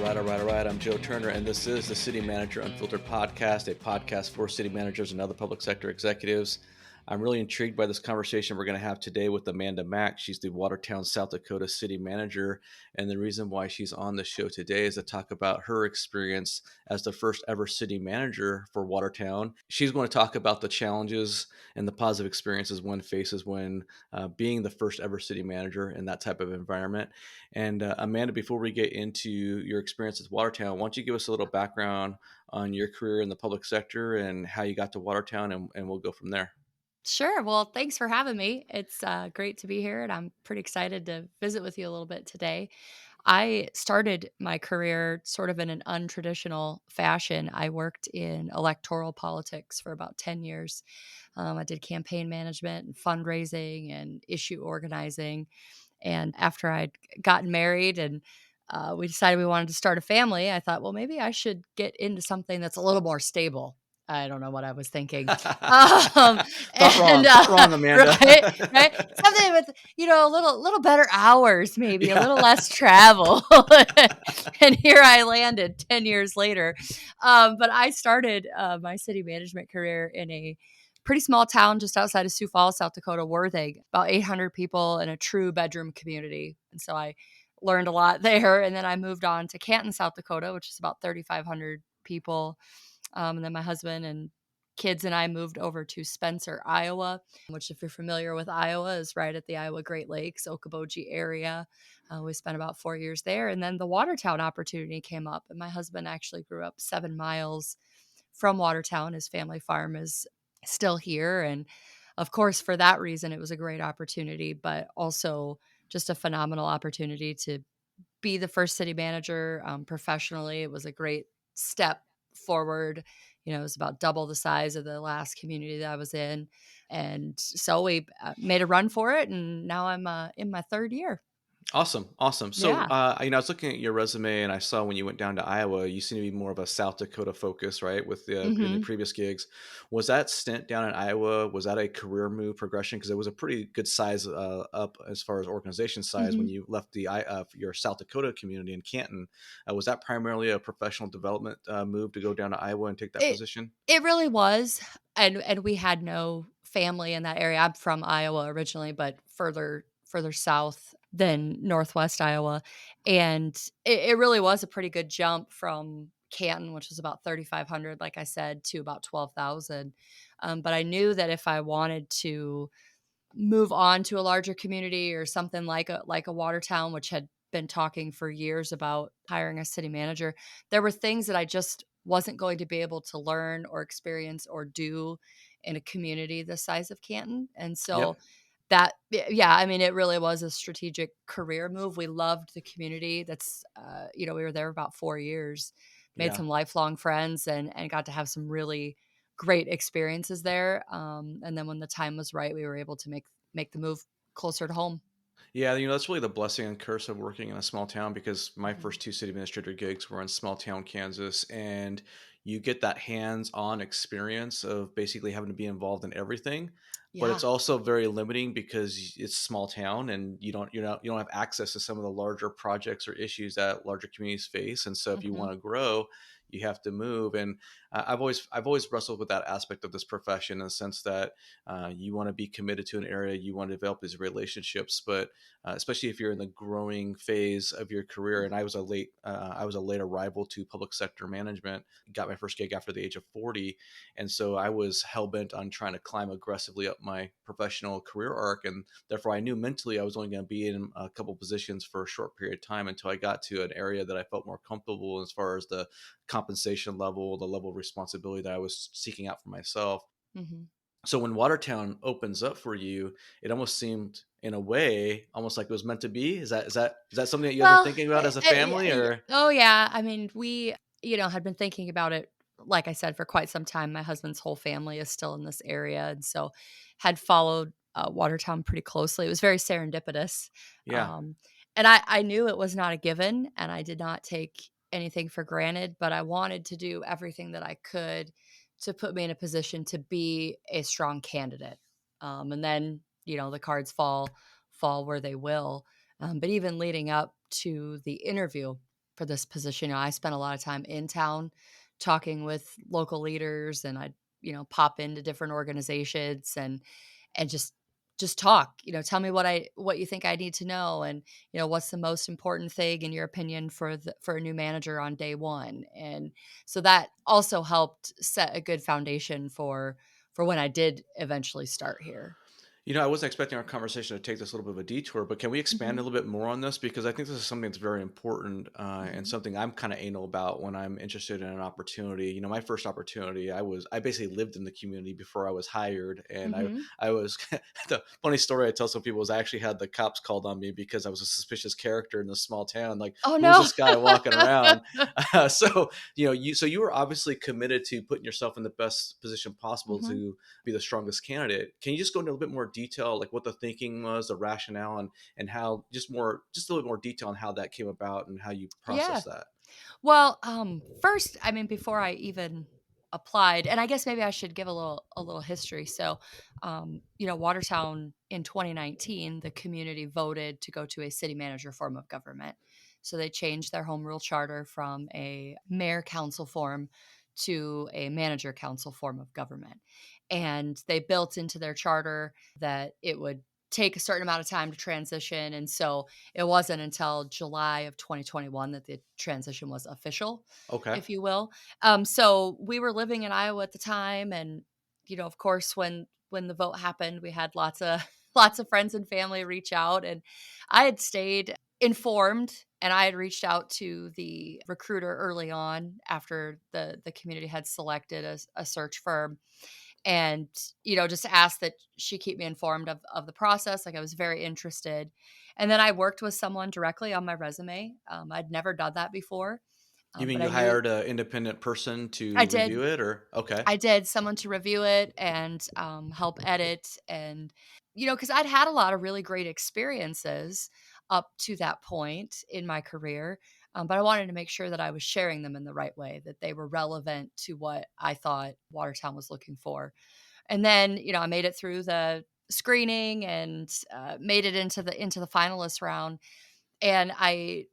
All right. I'm Joe Turner, and this is the City Manager Unfiltered podcast, a podcast for city managers and other public sector executives. I'm really intrigued by this conversation we're going to have today with Amanda Mack. She's the Watertown, South Dakota City Manager, and the reason why she's on the show today is to talk about her experience as the first ever city manager for Watertown. She's going to talk about the challenges and the positive experiences one faces when being the first ever city manager in that type of environment. And Amanda, before we get into your experience with Watertown, why don't you give us a little background on your career in the public sector and how you got to Watertown, and we'll go from there. Sure. Well, thanks for having me. It's great to be here, and I'm pretty excited to visit with you a little bit today. I started my career sort of in an untraditional fashion. I worked in electoral politics for about 10 years. I did campaign management and fundraising and issue organizing. And after I'd gotten married and we decided we wanted to start a family, I thought, well, maybe I should get into something that's a little more stable. I don't know what I was thinking. Um, Thought and wrong. Thought wrong, Amanda. right, something with a little better hours, maybe a little less travel. And here I landed 10 years later. But I started my city management career in a pretty small town just outside of Sioux Falls, South Dakota, Worthing, about 800 people in a true bedroom community. And so I learned a lot there. And then I moved on to Canton, South Dakota, which is about 3,500 people. And then my husband and kids and I moved over to Spencer, Iowa, which, if you're familiar with Iowa, is right at the Iowa Great Lakes, Okoboji area. We spent about 4 years there. And then the Watertown opportunity came up. And my husband actually grew up 7 miles from Watertown. His family farm is still here. And of course, for that reason, it was a great opportunity, but also just a phenomenal opportunity to be the first city manager professionally. It was a great step forward. It was about double the size of the last community that I was in. And so we made a run for it. And now I'm in my third year. Awesome. So, Yeah. I was looking at your resume, and I saw when you went down to Iowa, you seem to be more of a South Dakota focus, right? With the in the hmm previous gigs, was that stint down in Iowa? Was that a career move progression? Because it was a pretty good size up as far as organization size when hmm you left your South Dakota community in Canton. Was that primarily a professional development move to go down to Iowa and take that It position? it really was. And we had no family in that area. I'm from Iowa originally, but further south than Northwest Iowa. And it really was a pretty good jump from Canton, which was about 3,500, like I said, to about 12,000. But I knew that if I wanted to move on to a larger community or something like a Watertown, which had been talking for years about hiring a city manager, there were things that I just wasn't going to be able to learn or experience or do in a community the size of Canton. And so Yep. yeah, I mean, it really was a strategic career move. We loved the community. We were there about 4 years, made Yeah. some lifelong friends, and got to have some really great experiences there. And then when the time was right, we were able to make the move closer to home. Yeah, that's really the blessing and curse of working in a small town because my Mhm. first two city administrator gigs were in small town Kansas, and you get that hands-on experience of basically having to be involved in everything, but it's Yeah. also very limiting because it's small town and you don't have access to some of the larger projects or issues that larger communities face, and so if you hmm want to grow, you have to move. And I've always wrestled with that aspect of this profession in the sense that you want to be committed to an area, you want to develop these relationships, but especially if you're in the growing phase of your career. And I was a late arrival to public sector management. Got my first gig after the age of 40, and so I was hell bent on trying to climb aggressively up my professional career arc, and therefore I knew mentally I was only going to be in a couple positions for a short period of time until I got to an area that I felt more comfortable as far as the compensation level, the level of responsibility that I was seeking out for myself. hmm So when Watertown opens up for you, it almost seemed in a way almost like it was meant to be. Is that something that you guys were Well, thinking about as a family, or? oh yeah. I mean, we, had been thinking about it, like I said, for quite some time. My husband's whole family is still in this area, and so had followed Watertown pretty closely. It was very serendipitous, Yeah. um, and I knew it was not a given, and I did not take anything for granted. But I wanted to do everything that I could to put me in a position to be a strong candidate. And then the cards fall where they will. But even leading up to the interview, for this position. I spent a lot of time in town talking with local leaders, and I'd, pop into different organizations and just talk, tell me what you think I need to know, and what's the most important thing in your opinion for a new manager on day one. And so that also helped set a good foundation for when I did eventually start here. I wasn't expecting our conversation to take this a little bit of a detour, but can we expand a Mhm. little bit more on this? Because I think this is something that's very important and Mhm. something I'm kind of anal about when I'm interested in an opportunity. My first opportunity, I basically lived in the community before I was hired, and Mhm. I was the funny story I tell some people is I actually had the cops called on me because I was a suspicious character in this small town. Like, Oh, who is no. this guy walking around? So you were obviously committed to putting yourself in the best position possible Mhm. to be the strongest candidate. Can you just go into a little bit more detail, like what the thinking was, the rationale, and how just a little bit more detail on how that came about and how you Yeah. process that? Well, first, I mean, before I even applied, and I guess maybe I should give a little history. So, Watertown in 2019, the community voted to go to a city manager form of government. So they changed their home rule charter from a mayor council form to a manager council form of government. And they built into their charter that it would take a certain amount of time to transition. And so it wasn't until July of 2021 that the transition was official, Okay. if you will. So we were living in Iowa at the time, and of course, when the vote happened, we had lots of lots of friends and family reach out, and I had stayed informed, and I had reached out to the recruiter early on after the community had selected a search firm, and just asked that she keep me informed of the process. Like, I was very interested, and then I worked with someone directly on my resume. I'd never done that before, You mean but you I knew hired an independent person I to did. review it, or okay? I did someone to review it and help edit, and because I'd had a lot of really great experiences up to that point in my career, but I wanted to make sure that I was sharing them in the right way, that they were relevant to what I thought Watertown was looking for. And then, I made it through the screening and made it into the finalist round. And I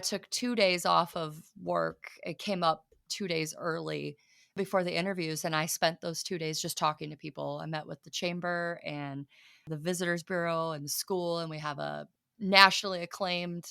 took 2 days off of work. It came up 2 days early before the interviews, and I spent those 2 days just talking to people. I met with the chamber and the visitors bureau and the school, and we have a nationally acclaimed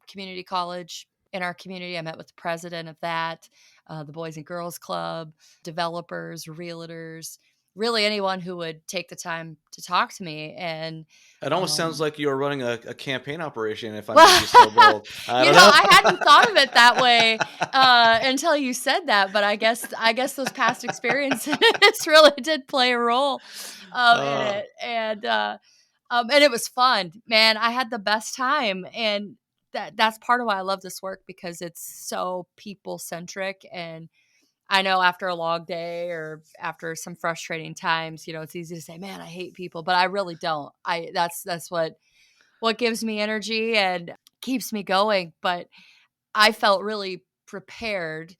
community college in our community. I met with the president of that, the Boys and Girls Club, developers, realtors, really anyone who would take the time to talk to me. And It almost sounds um, like you were running a campaign operation, if I may well, be so bold. I don't know. I hadn't thought of it that way, until you said that, but I guess those past experiences really did play a role, in uh, it, and it was fun, man. I had the best time, and that's part of why I love this work, because it's so people-centric. And I know after a long day or after some frustrating times, it's easy to say, "Man, I hate people," but I really don't. That's what gives me energy and keeps me going. But I felt really prepared,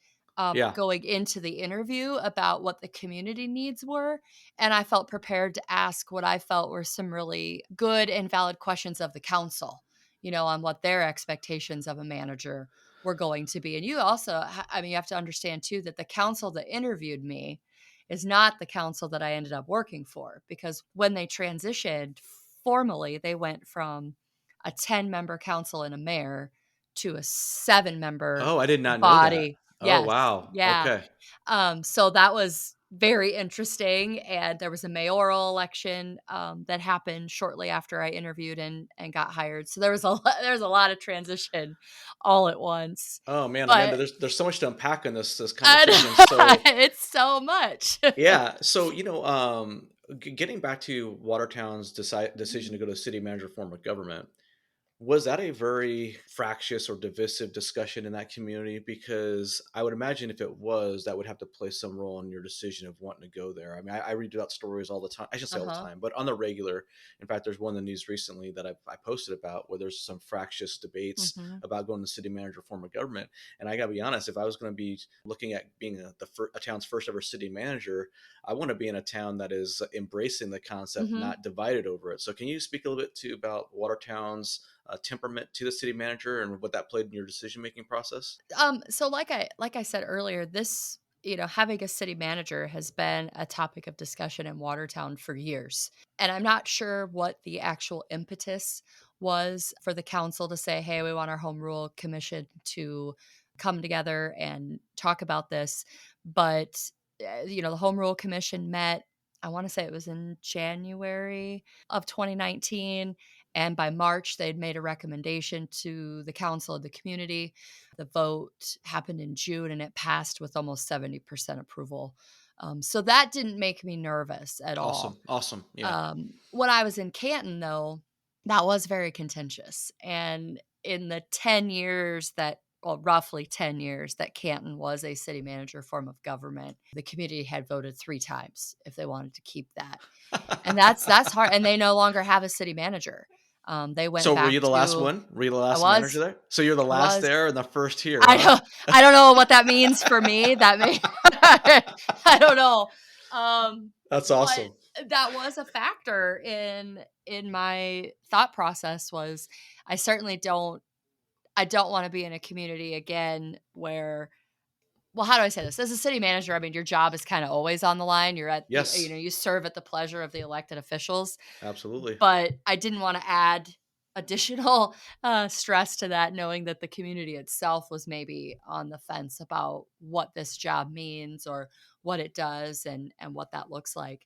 yeah. going into the interview about what the community needs were, and I felt prepared to ask what I felt were some really good and valid questions of the council, on what their expectations of a manager were going to be. And you also, I mean, you have to understand too that the council that interviewed me is not the council that I ended up working for, because when they transitioned formally, they went from a 10-member council and a mayor to a 7-member Oh, I did not know that. body. Oh, Yes. wow. Yeah. Okay. So that was very interesting, and there was a mayoral election, that happened shortly after I interviewed and got hired. So there was a lot of transition all at once. Oh man, Amanda, But there's so much to unpack in this conversation. I So it's so much. yeah. So, getting back to Watertown's decision to Mhm. go to city manager form of government, was that a very fractious or divisive discussion in that community? Because I would imagine if it was, that would have to play some role in your decision of wanting to go there. I mean, I read about stories all the time. I shouldn't say all the Uh-huh. time, but on the regular. In fact, there's one in the news recently that I posted about where there's some fractious debates Mhm. about going to city manager form of government. And I got to be honest, if I was going to be looking at being a town's first ever city manager, I want to be in a town that is embracing the concept, Mhm. not divided over it. So, can you speak a little bit to about Watertown's temperament to the city manager and what that played in your decision making process? So like I said earlier, this, having a city manager has been a topic of discussion in Watertown for years. And I'm not sure what the actual impetus was for the council to say, "Hey, we want our home rule commission to come together and talk about this." But the home rule commission met, I want to say it was in January of 2019, and by March they'd made a recommendation to the council of the community. The vote happened in June and it passed with almost 70% approval. So that didn't make me nervous at all. Awesome. Awesome. Yeah. When I was in Canton, though, that was very contentious. And in the 10 years that, well, roughly 10 years that Canton was a city manager form of government, the community had voted 3 times if they wanted to keep that. And that's hard. And they no longer have a city manager. They went So were back you the last to, one? Were you the I last manager was, there? So you're the I last was. there and the first here, I huh? don't I don't know what that means for me. That may I don't know. That's But awesome. that was a factor in my thought process. Was I certainly don't want to be in a community again where, well, how do I say this? As a city manager, I mean, your job is kind of always on the line. Yes, You serve at the pleasure of the elected officials, absolutely. but I didn't want to add additional stress to that, knowing that the community itself was maybe on the fence about what this job means or what it does and what that looks like.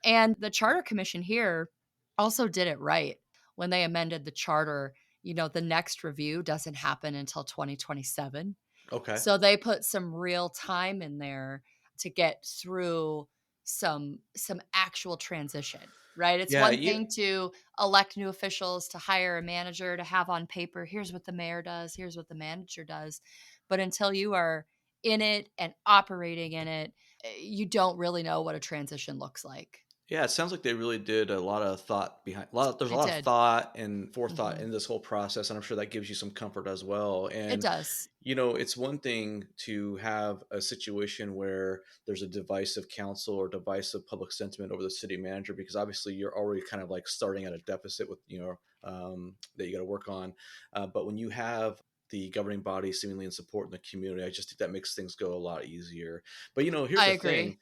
And the Charter Commission here also did it right when they amended the charter. The next review doesn't happen until 2027. Okay. So they put some real time in there to get through some actual transition, right? It's Yeah, one thing to elect new officials, to hire a manager, to have on paper, here's what the mayor does, here's what the manager does. But until you are in it and operating in it, you don't really know what a transition looks like. yeah, it sounds like they really did a lot of thought behind. There's a They lot of did. thought and forethought Hmm. in this whole process, and I'm sure that gives you some comfort as well. It And does. it's one thing to have a situation where there's a divisive council or divisive public sentiment over the city manager, because obviously you're already kind of like starting at a deficit with that you got to work on. But when you have the governing body seemingly in support in the community, I just think that makes things go a lot easier. But here's I the thing. agree.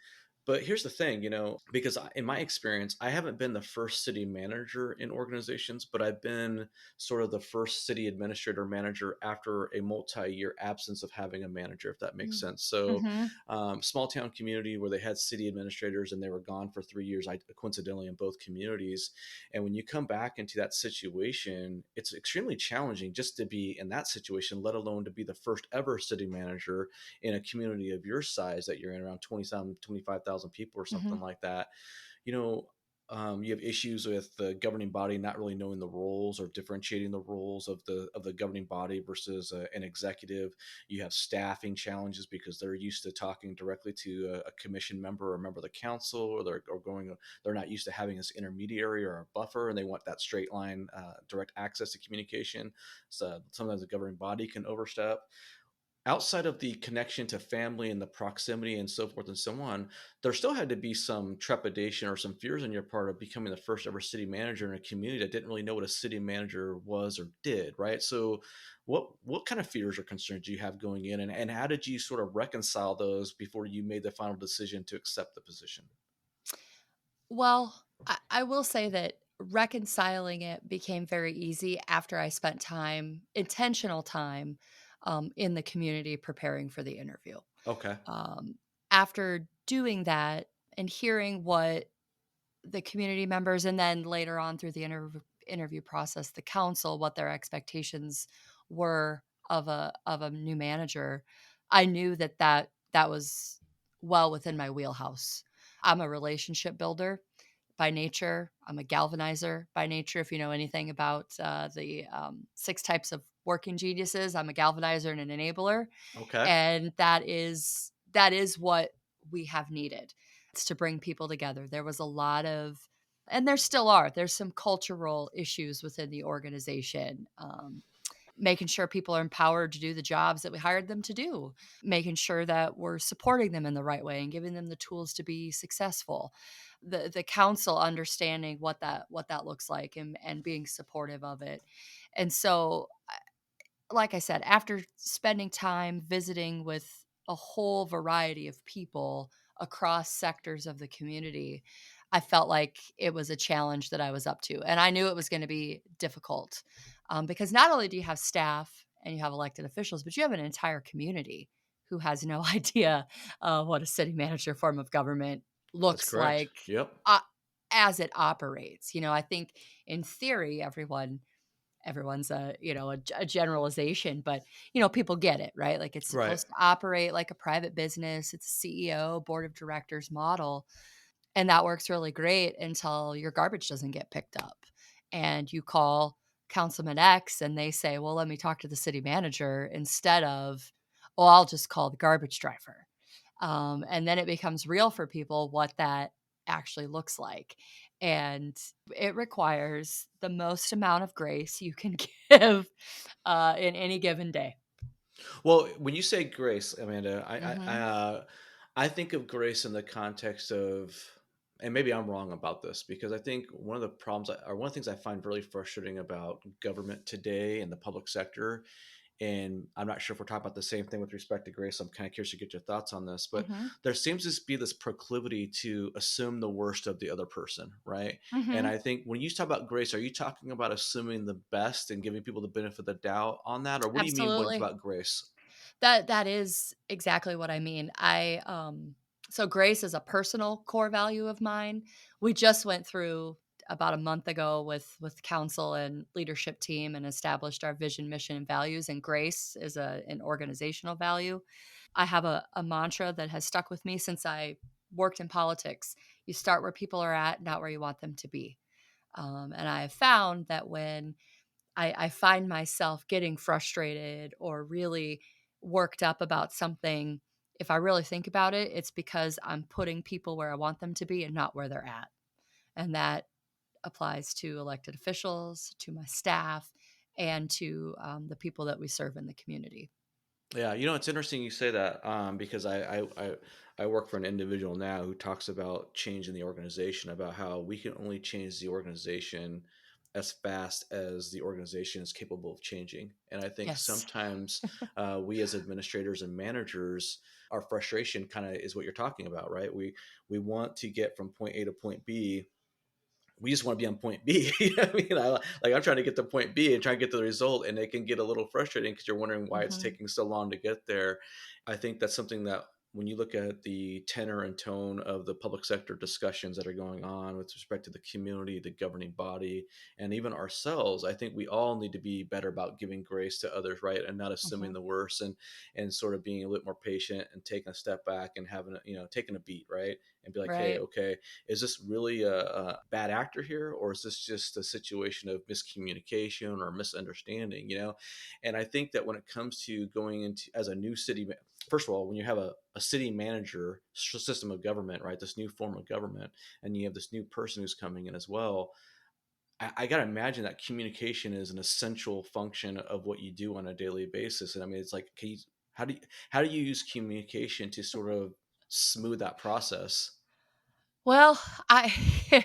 Because in my experience, I haven't been the first city manager in organizations, but I've been sort of the first city administrator manager after a multi-year absence of having a manager, if that makes sense. So, Mm-hmm. small town community where they had city administrators and they were gone for 3 years, I coincidentally in both communities. And when you come back into that situation, it's extremely challenging just to be in that situation, let alone to be the first ever city manager in a community of your size that you're in, around 20,000, 25,000 people or Mm-hmm. something like that. you know you have issues with the governing body not really knowing the roles or differentiating the roles of the governing body versus an executive. You have staffing challenges because they're used to talking directly to a commission member or a member of the council, or they're not used to having this intermediary or a buffer, and they want that straight line, direct access to communication. So sometimes the governing body can overstep. Outside of the connection to family and the proximity and so forth and so on, there still had to be some trepidation or some fears on your part of becoming the first ever city manager in a community that didn't really know what a city manager was or did, right? So what kind of fears or concerns do you have going in, and how did you sort of reconcile those before you made the final decision to accept the position? Well, I will say that reconciling it became very easy after I spent intentional time, in the community preparing for the interview. Okay. Um, After doing that and hearing what the community members, and then later on through the interview process, the council, what their expectations were of a new manager, I knew that was well within my wheelhouse. I'm a relationship builder by nature. I'm a galvanizer by nature. If you know anything about the 6 types of working geniuses, I'm a galvanizer and an enabler, Okay. and that is what we have needed. It's to bring people together. There was a lot of, and there still are. There's some cultural issues within the organization. Making sure people are empowered to do the jobs that we hired them to do, making sure that we're supporting them in the right way and giving them the tools to be successful. The council understanding what that looks like, and being supportive of it. And so, like I said, after spending time visiting with a whole variety of people across sectors of the community, I felt like it was a challenge that I was up to. And I knew it was going to be difficult, because not only do you have staff and you have elected officials, but you have an entire community who has no idea what a city manager form of government That's looks correct. like, Yep. uh, as it operates. I think in theory, everyone's a generalization, but people get it, right? Like, it's Right. supposed to operate like a private business. It's a CEO, board of directors model, and that works really great until your garbage doesn't get picked up and you call Councilman X and they say, well, let me talk to the city manager, instead of, oh, I'll just call the garbage driver. And then it becomes real for people what that actually looks like. And it requires the most amount of grace you can give in any given day. Well, when you say grace, Amanda, Hmm. I think of grace in the context of, and maybe I'm wrong about this, because I think one of the problems, or one of the things I find really frustrating about government today and the public sector, and I'm not sure if we're talking about the same thing with respect to grace. I'm kind of curious to get your thoughts on this, but Hmm. there seems to be this proclivity to assume the worst of the other person, right? And Hmm. I think when you talk about grace, are you talking about assuming the best and giving people the benefit of the doubt on that, or what do you mean when it's Absolutely. about grace? That is exactly what I mean. So grace is a personal core value of mine. We just went through about a month ago with council and leadership team and established our vision, mission, and values. And grace is an organizational value. I have a mantra that has stuck with me since I worked in politics. You start where people are at, not where you want them to be. And I have found that when I find myself getting frustrated or really worked up about something, if I really think about it, it's because I'm putting people where I want them to be and not where they're at. And that applies to elected officials, to my staff, and to the people that we serve in the community. Yeah, it's interesting you say that, because I work for an individual now who talks about change in the organization, about how we can only change the organization as fast as the organization is capable of changing. And I think Yes. sometimes we as administrators and managers, our frustration kind of is what you're talking about, right? We want to get from point A to point B. We just want to be on point B. You know what I mean? Like, I'm trying to get to point B and try to get to the result, and it can get a little frustrating because you're wondering why it's Hmm. taking so long to get there. I think that's something that when you look at the tenor and tone of the public sector discussions that are going on with respect to the community, the governing body, and even ourselves, I think we all need to be better about giving grace to others, right? And not assuming Hmm. the worst, and sort of being a little more patient and taking a step back and having taking a beat, right? And be like, hey, Right. okay, is this really a bad actor here, or is this just a situation of miscommunication or misunderstanding? And I think that when it comes to going into as a new city, first of all, when you have a city manager system of government, right, this new form of government, and you have this new person who's coming in as well, I got to imagine that communication is an essential function of what you do on a daily basis. And I mean, it's like, how do you, how do you use communication to sort of smooth that process? Well, I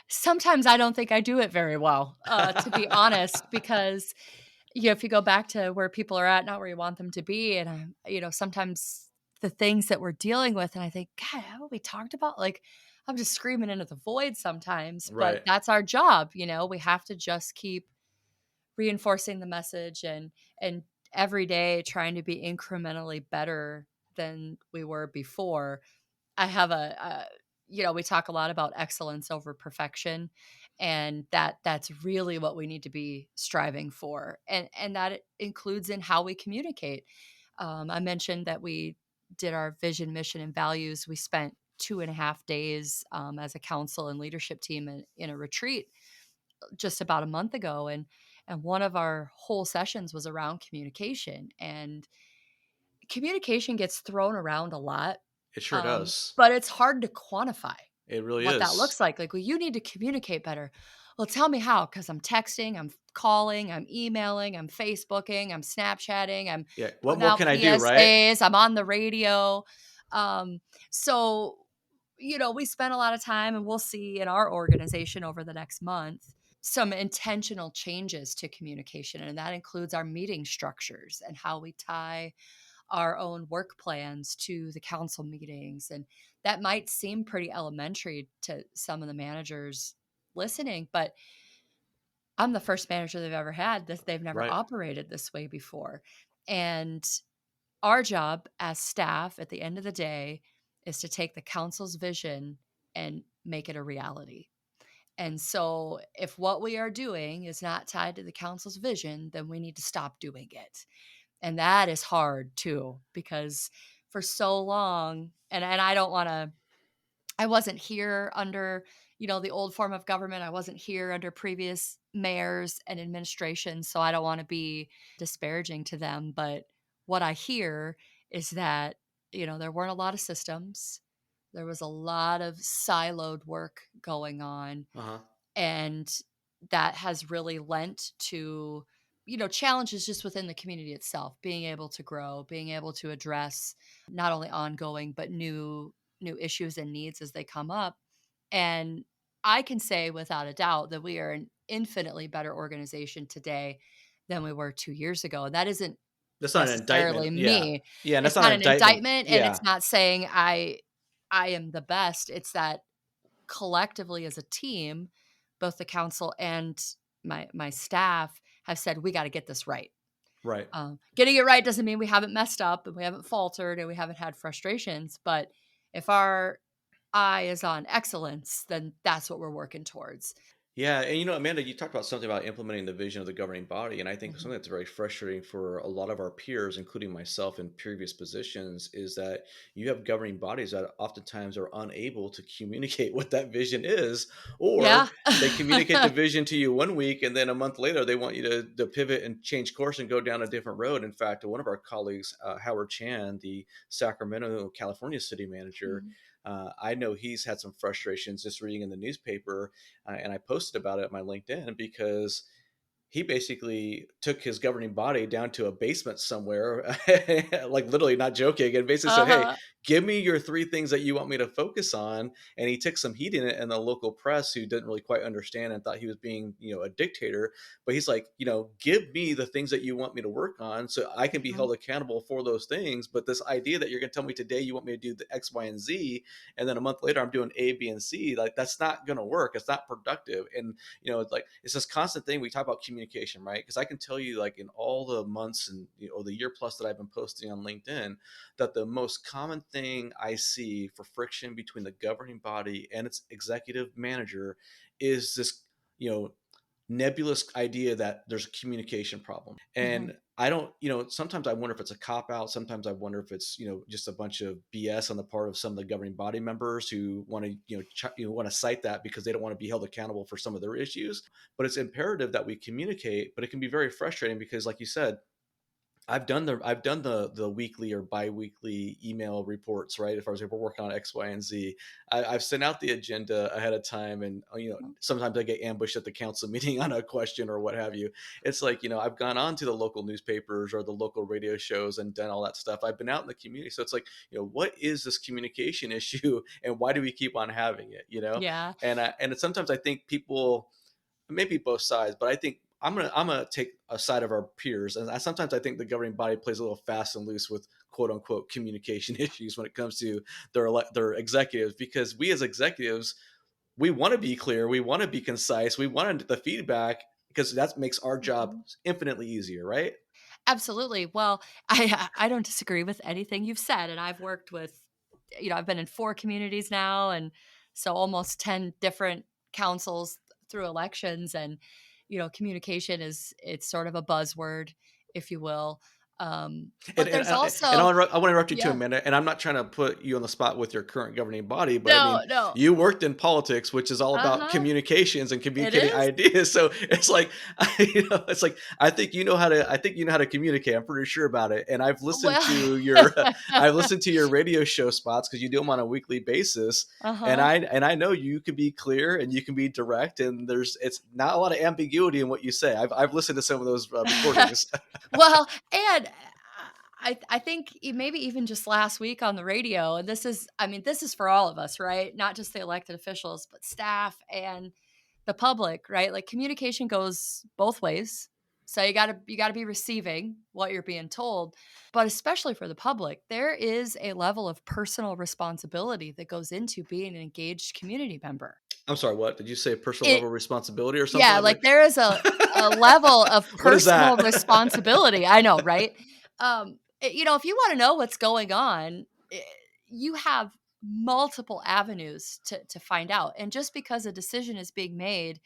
sometimes I don't think I do it very well, to be honest, because if you go back to where people are at, not where you want them to be, and sometimes the things that we're dealing with, and I think, God, haven't we talked about? Like, I'm just screaming into the void sometimes, but Right. that's our job. We have to just keep reinforcing the message and every day trying to be incrementally better than we were before. I have we talk a lot about excellence over perfection, and that's really what we need to be striving for, and that includes in how we communicate. I mentioned that we did our vision, mission, and values. We spent 2.5 days as a council and leadership team in a retreat just about a month ago, and one of our whole sessions was around communication, and communication gets thrown around a lot, It sure does. but it's hard to quantify It really what that is. looks like. Like, well, you need to communicate better. Well, tell me how, because I'm texting, I'm calling, I'm emailing, I'm Facebooking, I'm Snapchatting, I'm Yeah. What putting more out can I do, right? PSAs, I'm on the radio. So, we spent a lot of time, and we'll see in our organization over the next month some intentional changes to communication, and that includes our meeting structures and how we tie our own work plans to the council meetings. And that might seem pretty elementary to some of the managers listening, but I'm the first manager they've ever had that they've never Right. operated this way before. And our job as staff at the end of the day is to take the council's vision and make it a reality. And so if what we are doing is not tied to the council's vision, then we need to stop doing it. And that is hard too, because for so long, and I don't want to, I wasn't here under, the old form of government. I wasn't here under previous mayors and administrations. So I don't want to be disparaging to them. But what I hear is that, there weren't a lot of systems. There was a lot of siloed work going on. Uh-huh. And that has really lent to, challenges just within the community itself, being able to grow, being able to address not only ongoing, but new issues and needs as they come up. And I can say without a doubt that we are an infinitely better organization today than we were 2 years ago. And that isn't That's not an indictment. necessarily Yeah. me. Yeah. And that's It's not not an an indictment. indictment, and Yeah. it's not saying I am the best. It's that collectively as a team, both the council and my staff have said, we got to get this right. Right. Getting it right doesn't mean we haven't messed up and we haven't faltered and we haven't had frustrations. But if our eye is on excellence, then that's what we're working towards. Yeah, and Amanda, you talked about something about implementing the vision of the governing body, and I think Mhm. something that's very frustrating for a lot of our peers, including myself in previous positions, is that you have governing bodies that oftentimes are unable to communicate what that vision is, or Yeah. they communicate the vision to you one week, and then a month later they want you to pivot and change course and go down a different road. In fact, one of our colleagues, Howard Chan, the Sacramento, California city manager, Mhm. I know he's had some frustrations just reading in the newspaper, and I posted about it on my LinkedIn because he basically took his governing body down to a basement somewhere, like literally not joking, and basically said, "Hey, Uh-huh. give me your three things that you want me to focus on." And he took some heat in it, and the local press, who didn't really quite understand and thought he was being, a dictator. But he's like, give me the things that you want me to work on, so I can be Mhm. held accountable for those things. But this idea that you're going to tell me today you want me to do the X, Y, and Z, and then a month later I'm doing A, B, and C, like that's not going to work. It's not productive. And it's like it's this constant thing we talk about communication, right? Because I can tell you, like in all the months and the year plus that I've been posting on LinkedIn, that the most common thing I see for friction between the governing body and its executive manager is this, you know, nebulous idea that there's a communication problem. Mhm. And I don't, sometimes I wonder if it's a cop out. Sometimes I wonder if it's, just a bunch of BS on the part of some of the governing body members who want to, want to cite that because they don't want to be held accountable for some of their issues. But it's imperative that we communicate, but it can be very frustrating because, like you said, I've done the weekly or biweekly email reports, right? If I was able to work on X, Y, and Z, I've sent out the agenda ahead of time, and sometimes I get ambushed at the council meeting on a question or what have you. It's like I've gone on to the local newspapers or the local radio shows and done all that stuff. I've been out in the community, so it's like what is this communication issue, and why do we keep on having it? Yeah. And sometimes I think people, maybe both sides, but I think I'm gonna take a side of our peers, and sometimes I think the governing body plays a little fast and loose with quote unquote communication issues when it comes to their executives, because we as executives, we want to be clear, we want to be concise, we want the feedback because that makes our job Mhm. infinitely easier, right? Absolutely. Well, I don't disagree with anything you've said, and I've worked with, I've been in 4 communities now, and so almost 10 different councils through elections, and communication is it's sort of a buzzword, if you will. And But and there's and also, I want to interrupt you too, yeah, Amanda. And I'm not trying to put you on the spot with your current governing body, but I no, mean, no, you worked in politics, which is all about uh-huh, communications and it communicating is. ideas. So it's like, it's like I think you know how to. I think you know how to communicate. I'm pretty sure about it. And I've listened Well, to your, I've listened to your radio show spots because you do them on a weekly basis. And uh-huh. I know you can be clear and you can be direct, and it's not a lot of ambiguity in what you say. I've listened to some of those recordings. Well, and I think maybe even just last week on the radio, and this is, I mean, this is for all of us, right? Not just the elected officials, but staff and the public, right? Like communication goes both ways. So you gotta be receiving what you're being told. But especially for the public, there is a level of personal responsibility that goes into being an engaged community member. I'm sorry, what? Did you say personal It level responsibility or something Yeah, like like there is a level of What is personal that? responsibility. I know, right? If you want to know what's going on, you have multiple avenues to find out. And just because a decision is being made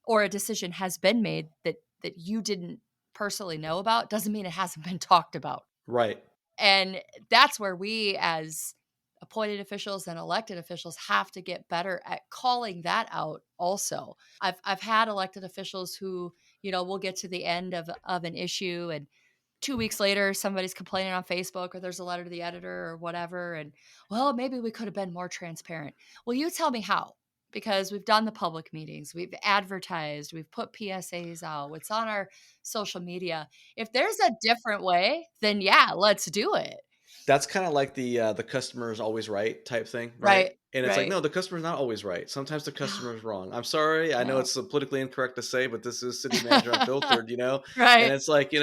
or a decision has been made that you didn't personally know about doesn't mean it hasn't been talked about. Right. And that's where we as appointed officials and elected officials have to get better at calling that out also. I've had elected officials who, will get to the end of an issue, and 2 weeks later somebody's complaining on Facebook or there's a letter to the editor or whatever, and well, maybe we could have been more transparent. Well, you tell me how. Because we've done the public meetings, we've advertised, we've put PSAs out, it's on our social media. If there's a different way, then yeah, let's do it. That's kinda like the customer is always right type thing, right? Right, And it's like, right. no, the customer's not always right. Sometimes the No, customer is wrong. I'm sorry, I know no. it's, politically incorrect to say, but this is City Manager Unfiltered, you know? And Right. it's like,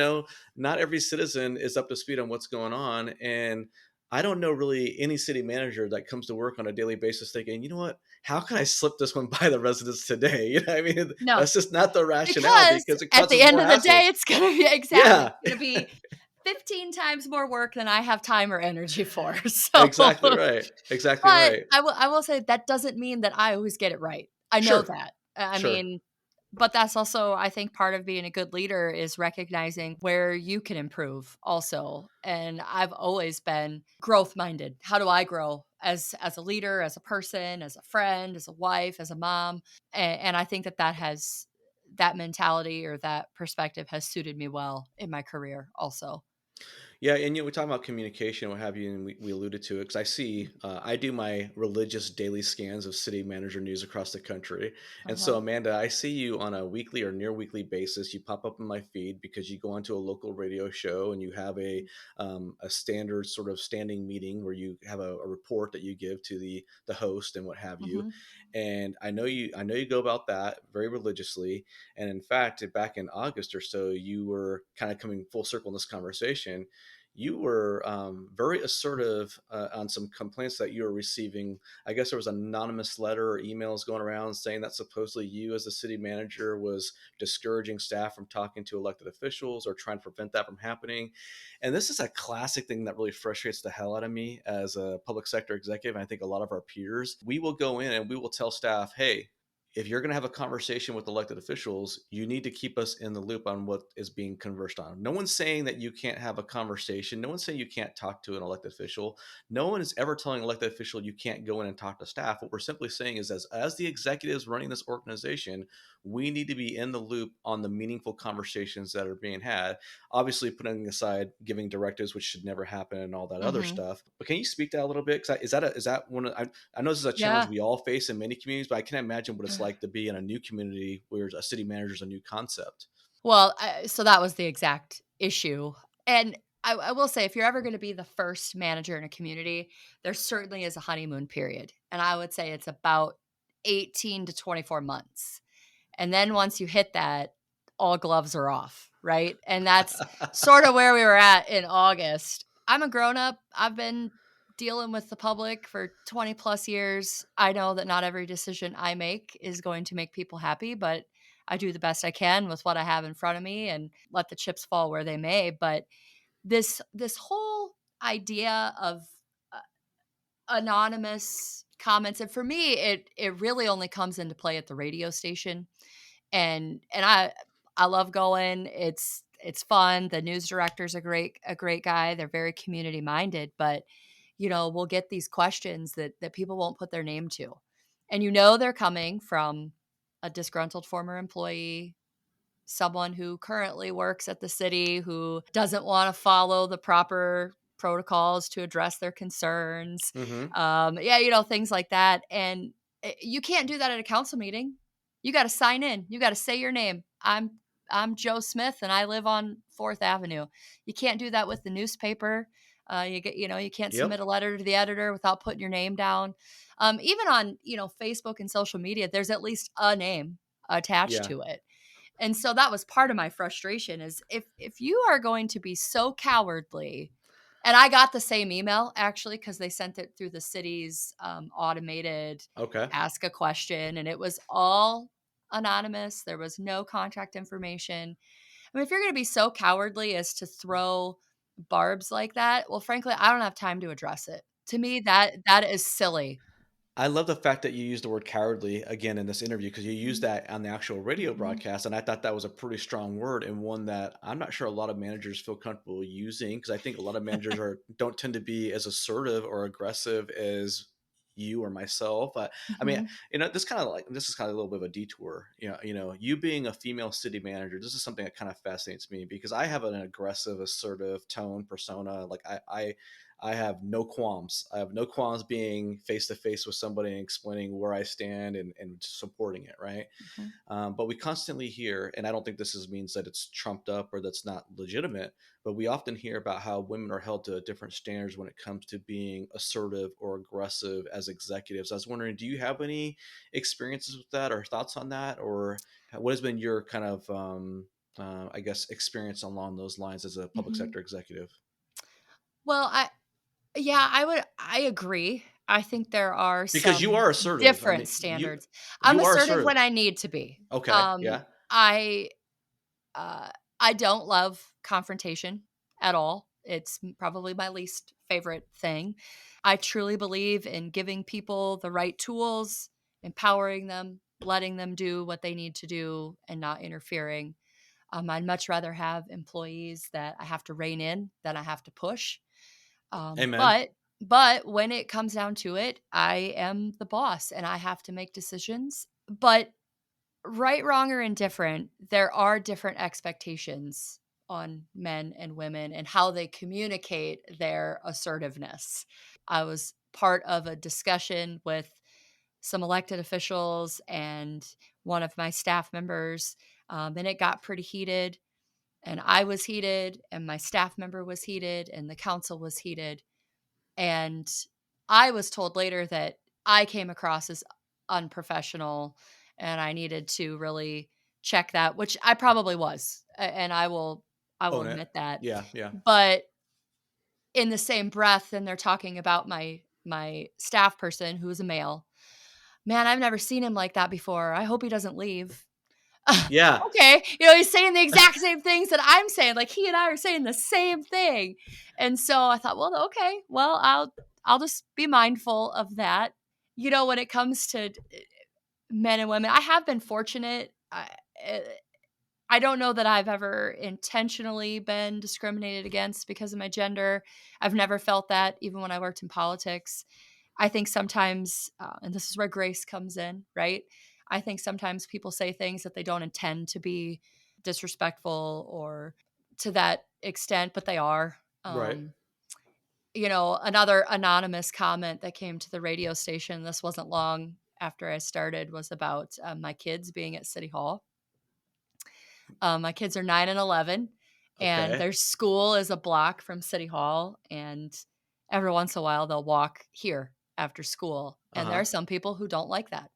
not every citizen is up to speed on what's going on, and I don't know really any city manager that comes to work on a daily basis thinking, "You know what? How can I slip this one by the residents today?" You know what I mean? No, That's just not the rationale because because it at the causes end more of the day, hassles. it's gonna be exactly, Yeah. it's gonna be 15 times more work than I have time or energy for. So, Exactly right. Exactly but right. I will say that doesn't mean that I always get it right. I know Sure. that. I Sure. mean, but that's also, I think, part of being a good leader is recognizing where you can improve also. And I've always been growth minded. How do I grow as a leader, as a person, as a friend, as a wife, as a mom? And I think that mentality or that perspective has suited me well in my career also. Yeah, and we talk about communication, what have you, and we alluded to it because I see, I do my religious daily scans of city manager news across the country, and so Uh-huh. Amanda, I see you on a weekly or near weekly basis. You pop up in my feed because you go onto a local radio show and you have a standard sort of standing meeting where you have a report that you give to the host and what have you, Mm-hmm. and I know you go about that very religiously, and in fact, back in August or so, you were kind of coming full circle in this conversation. You were very assertive on some complaints that you were receiving. I guess there was an anonymous letter or emails going around saying that supposedly you, as the city manager, was discouraging staff from talking to elected officials or trying to prevent that from happening. And this is a classic thing that really frustrates the hell out of me as a public sector executive. And I think a lot of our peers, we will go in and we will tell staff, hey, if you're going to have a conversation with elected officials, you need to keep us in the loop on what is being conversed on. No one's saying that you can't have a conversation. No one's saying you can't talk to an elected official. No one is ever telling an elected official you can't go in and talk to staff. What we're simply saying is, as the executives running this organization, we need to be in the loop on the meaningful conversations that are being had. Obviously, putting aside giving directives, which should never happen, and all that other Mm-hmm. stuff. But can you speak to that a little bit? Because is that one? I know this is a challenge Yeah. we all face in many communities, but I can't imagine what it's like to be in a new community where a city manager is a new concept. Well, so that was the exact issue. And I will say, if you're ever going to be the first manager in a community, there certainly is a honeymoon period. And I would say it's about 18 to 24 months. And then once you hit that, all gloves are off, right? And that's sort of where we were at in August. I'm a grown up. I've been dealing with the public for 20 plus years. I know that not every decision I make is going to make people happy, but I do the best I can with what I have in front of me and let the chips fall where they may. But this whole idea of uh, anonymous comments, and for me it really only comes into play at the radio station, and I love going. It's fun. The news director's a great guy. They're very community minded, but we'll get these questions that people won't put their name to. And they're coming from a disgruntled former employee, someone who currently works at the city who doesn't want to follow the proper protocols to address their concerns. Hmm. Yeah, things like that. And you can't do that at a council meeting. You got to sign in. You got to say your name. I'm Joe Smith and I live on 4th Avenue. You can't do that with the newspaper. You can't submit Yep. a letter to the editor without putting your name down. Even on Facebook and social media, there's at least a name attached Yeah. to it. And so that was part of my frustration is if you are going to be so cowardly, and I got the same email actually because they sent it through the city's automated Okay. ask a question, and it was all anonymous. There was no contact information. I mean, if you're going to be so cowardly as to throw barbs like that, well, frankly, I don't have time to address it. To me, that is silly. I love the fact that you used the word cowardly again in this interview because you used Mhm. that on the actual radio Mhm. broadcast, and I thought that was a pretty strong word and one that I'm not sure a lot of managers feel comfortable using because I think a lot of managers are don't tend to be as assertive or aggressive as you or myself. I mean, Mhm. this is kind of a little bit of a detour. You being a female city manager, this is something that kind of fascinates me because I have an aggressive, assertive tone persona. Like I have no qualms. I have no qualms being face to face with somebody and explaining where I stand and supporting it, right? Mhm. But we constantly hear, and I don't think means that it's trumped up or that's not legitimate, but we often hear about how women are held to different standards when it comes to being assertive or aggressive as executives. I was wondering, do you have any experiences with that or thoughts on that? Or what has been your kind of, I guess, experience along those lines as a public Mhm. sector executive? Well, I agree. I think there are Because you some are assertive. I different mean, standards. I'm you are assertive assertive. when I need to be. Okay, yeah. I uh, I don't love confrontation at all. It's probably my least favorite thing. I truly believe in giving people the right tools, empowering them, letting them do what they need to do, and not interfering. I'd much rather have employees that I have to rein in than I have to push. Um, Amen. but but when it comes down to it, I am the boss and I have to make decisions. But right, wrong, or indifferent, there are different expectations on men and women and how they communicate their assertiveness. I was part of a discussion with some elected officials and one of my staff members, and it got pretty heated. And I was heated, and my staff member was heated, and the council was heated. And I was told later that I came across as unprofessional and I needed to really check that, which I probably was. And I will Own it. admit that. Yeah, yeah. But in the same breath, then they're talking about my staff person who is a male. Man, I've never seen him like that before. I hope he doesn't leave. Yeah. Okay, he's saying the exact same things that I'm saying. Like he and I are saying the same thing, and so I thought, well, okay, well, I'll just be mindful of that. When it comes to men and women, I have been fortunate. Eh, I don't know that I've ever intentionally been discriminated against because of my gender. I've never felt that, even when I worked in politics. I think sometimes, and this is where grace comes in, right? I think sometimes people say things that they don't intend to be disrespectful or to that extent, but they are. Right. Another anonymous comment that came to the radio station, this wasn't long after I started, was about my kids being at City Hall. My kids are 9 and 11, and Okay. their school is a block from City Hall. And every once in a while, they'll walk here after school. And there Uh-huh. are some people who don't like that.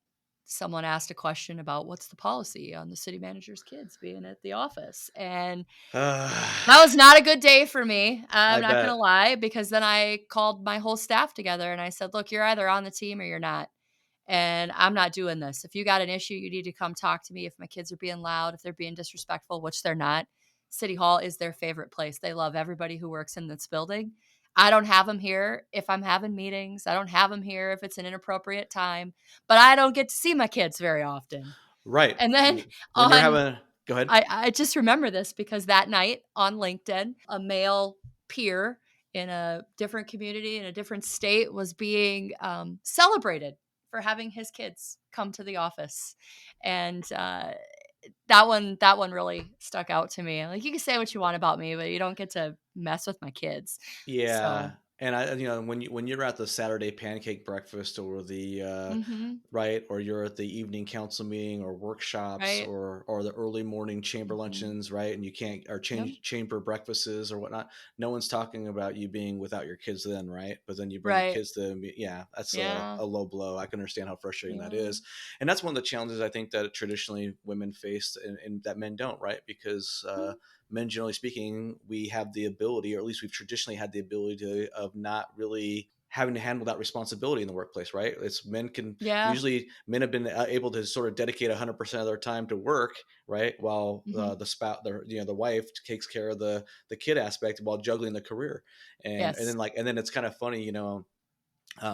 Someone asked a question about what's the policy on the city manager's kids being at the office. And that was not a good day for me. I'm I not going to bet. lie, because then I called my whole staff together and I said, look, you're either on the team or you're not. And I'm not doing this. If you got an issue, you need to come talk to me. If my kids are being loud, if they're being disrespectful, which they're not, City Hall is their favorite place. They love everybody who works in this building. I don't have them here if I'm having meetings. I don't have them here if it's an inappropriate time, but I don't get to see my kids very often. Right. And then When you're on having go ahead. I just remember this because that night on LinkedIn, a male peer in a different community in a different state was being celebrated for having his kids come to the office, and that one really stuck out to me. Like, you can say what you want about me, but you don't get to mess with my kids. Yeah. So And when you're at the Saturday pancake breakfast or the Mhm. right, or you're at the evening council meeting or workshops Right. or the early morning chamber Mhm. luncheons, right, and you can't or Yep. change chamber breakfasts or whatnot. No one's talking about you being without your kids then, right? But then you bring your Right. kids to yeah, that's Yeah. a low blow. I can understand how frustrating that Yeah. is, and that's one of the challenges I think that traditionally women face and that men don't, right? Because Mm. men, generally speaking, we have the ability, or at least we've traditionally had the ability of not really having to handle that responsibility in the workplace, right? It's men can Yeah. usually men have been able to sort of dedicate 100% of their time to work, right? While Mhm. the spouse, the wife takes care of the kid aspect while juggling the career, and Yes. then and then it's kind of funny,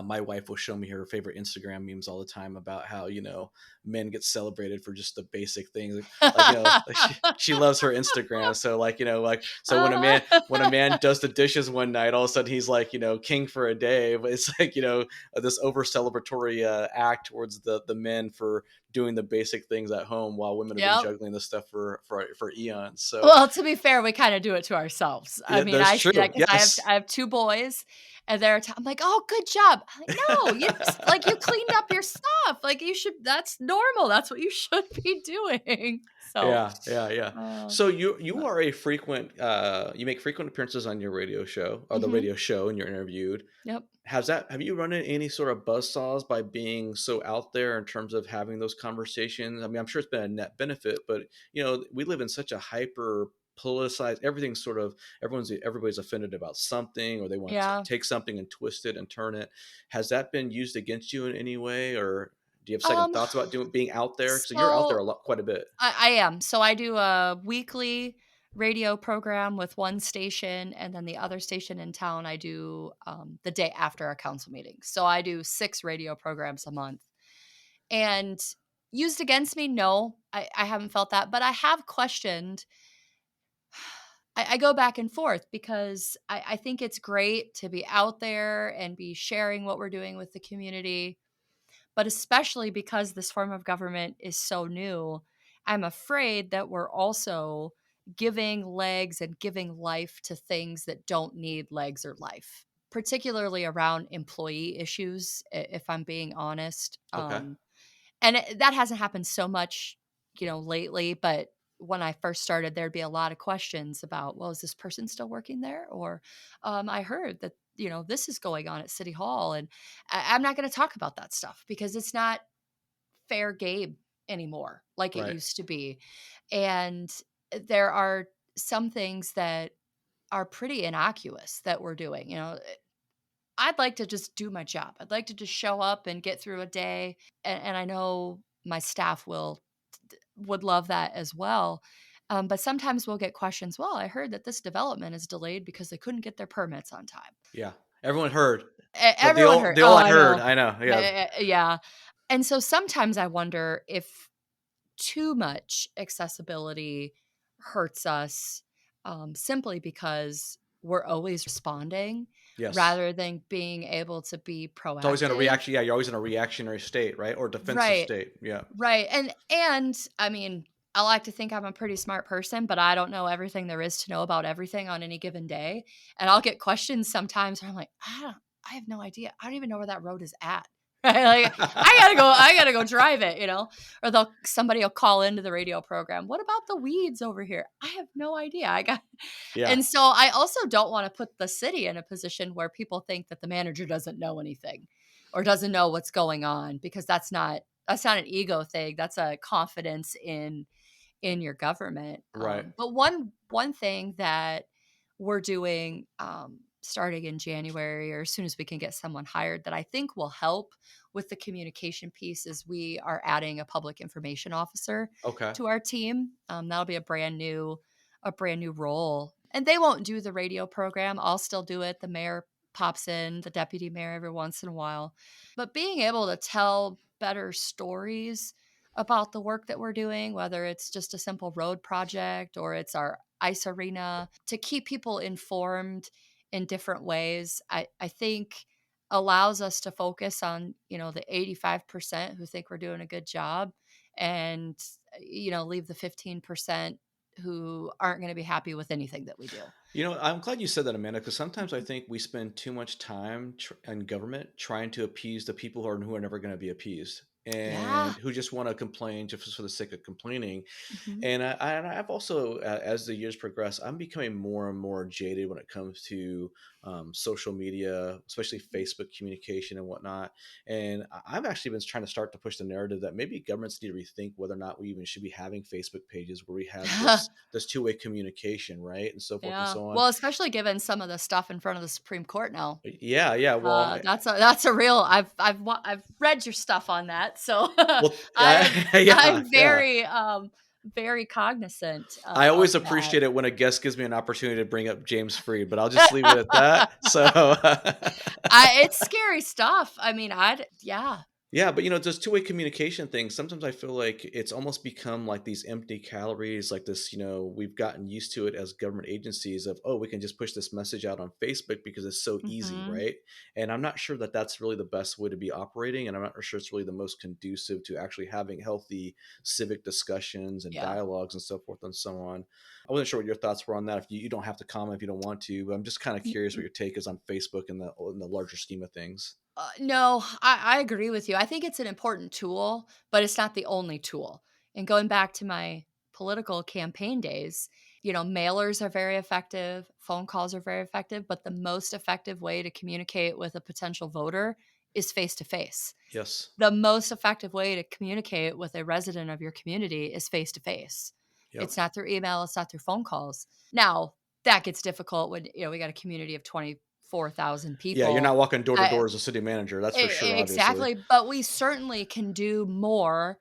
my wife will show me her favorite Instagram memes all the time about how men get celebrated for just the basic things, like she loves her Instagram. So so when a Uh-huh. man does the dishes one night, all of a sudden he's like king for a day. But it's like this over celebratory act towards the men for doing the basic things at home while women have been Yep. juggling this stuff for eons. So Well, to be fair, we kinda do it to ourselves. I yeah, mean, that's I see that true. because Yes. I have 2 boys, and I'm like, "Oh, good job." I'm like, "No, you just like, you cleaned up your stuff. Like, you should that's normal. That's what you should be doing." So, Yeah, yeah, yeah. uh, So you but are a frequent you make frequent appearances on your radio show or the mhm. radio show and you're interviewed. Yep. Have you run into any sort of buzzsaws by being so out there in terms of having those conversations? I mean, I'm sure it's been a net benefit, but we live in such a hyper politicized everything's sort of everybody's offended about something, or they want to Yeah. take something and twist it and turn it. Has that been used against you in any way, or do you have second Um, thoughts about being out there? So you're out there so quite a bit. I am. So I do a weekly radio program with one station, and then the other station in town, I do the day after our council meeting. So I do 6 radio programs a month. And used against me, no, I haven't felt that, but I have questioned. I go back and forth because I think it's great to be out there and be sharing what we're doing with the community. But especially because this form of government is so new, I'm afraid that we're also giving legs and giving life to things that don't need legs or life, particularly around employee issues, if I'm being honest. Okay. And that hasn't happened so much, lately. But when I first started, there'd be a lot of questions about, well, is this person still working there? Or I heard that, this is going on at City Hall. And I'm not going to talk about that stuff because it's not fair game anymore like it Right. used to be. And there are some things that are pretty innocuous that we're doing. I'd like to just do my job. I'd like to just show up and get through a day, and I know my staff would love that as well. But sometimes we'll get questions. Well, I heard that this development is delayed because they couldn't get their permits on time. Yeah. Everyone heard. The Everyone heard. the Oh, old I herd. know. I know. Yeah. Yeah. And so sometimes I wonder if too much accessibility hurts us, simply because we're always responding Yes. rather than being able to be It's always in a proactive. reaction. Yeah, you're always in a reactionary state, right? Or defensive Right. state. Yeah. Right. And I mean, I like to think I'm a pretty smart person, but I don't know everything there is to know about everything on any given day. And I'll get questions sometimes where I'm like, I have no idea. I don't even know where that road is at. Right? Like, I gotta go drive it, Or somebody will call into the radio program. What about the weeds over here? I have no idea. Yeah. And so I also don't want to put the city in a position where people think that the manager doesn't know anything or doesn't know what's going on, because that's not an ego thing. That's a confidence in your government. Right. But one thing that we're doing, starting in January, or as soon as we can get someone hired, that I think will help with the communication piece, is we are adding a public information officer Okay. to our team. That'll be a brand new role, and they won't do the radio program. I'll still do it. The mayor pops in, the deputy mayor every once in a while, but being able to tell better stories about the work that we're doing, whether it's just a simple road project or it's our ice arena, to keep people informed in different ways, I think allows us to focus on, the 85% who think we're doing a good job, and, leave the 15% who aren't going to be happy with anything that we do. I'm glad you said that, Amanda, because sometimes I think we spend too much time in government trying to appease the people who are never going to be appeased Yeah. and who just want to complain just for the sake of complaining. Mhm. And I've also, as the years progress, I'm becoming more and more jaded when it comes to social media, especially Facebook communication and whatnot. And I've actually been trying to start to push the narrative that maybe governments need to rethink whether or not we even should be having Facebook pages where we have this two-way communication, right, and so forth and Yeah. so on. Well, especially given some of the stuff in front of the Supreme Court now. Yeah, yeah. Well, That's a real. I've read your stuff on that, so well, I'm yeah, I'm yeah. very cognizant I of always that. appreciate it when a guest gives me an opportunity to bring up James Freed, but I'll just leave it at that. So, It's scary stuff. I mean, I'd yeah. yeah, but those two-way communication things, sometimes I feel like it's almost become like these empty calories, like this, we've gotten used to it as government agencies of, oh, we can just push this message out on Facebook because it's so easy, Mhm. right? And I'm not sure that that's really the best way to be operating. And I'm not sure it's really the most conducive to actually having healthy civic discussions and Yeah. dialogues and so forth and so on. I wasn't sure what your thoughts were on that. If you don't have to comment if you don't want to, but I'm just kind of curious what your take is on Facebook in the larger scheme of things. No, I agree with you. I think it's an important tool, but it's not the only tool. And going back to my political campaign days, mailers are very effective, phone calls are very effective, but the most effective way to communicate with a potential voter is face to face. Yes. The most effective way to communicate with a resident of your community is face to face. Yep. It's not through email, it's not through phone calls. Now, that gets difficult when we got a community of 24,000 Yeah, you're people. not walking door to I, door as a city manager, that's for sure, obviously. Exactly, but we certainly can do more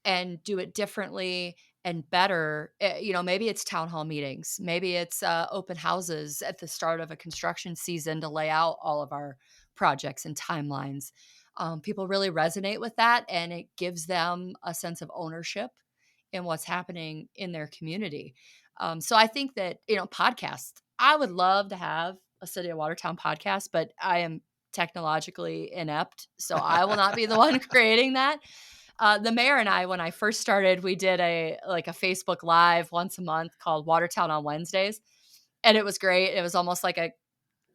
and do it differently and better. Maybe it's town hall meetings, maybe it's open houses at the start of a construction season to lay out all of our projects and timelines. People really resonate with that, and it gives them a sense of ownership in what's happening in their community. So I think that, podcasts, I would love to have a City of Watertown podcast, but I am technologically inept, so I will not be the one creating that. The mayor and I, when I first started, we did a Facebook Live once a month called Watertown on Wednesdays, and it was great. It was almost like a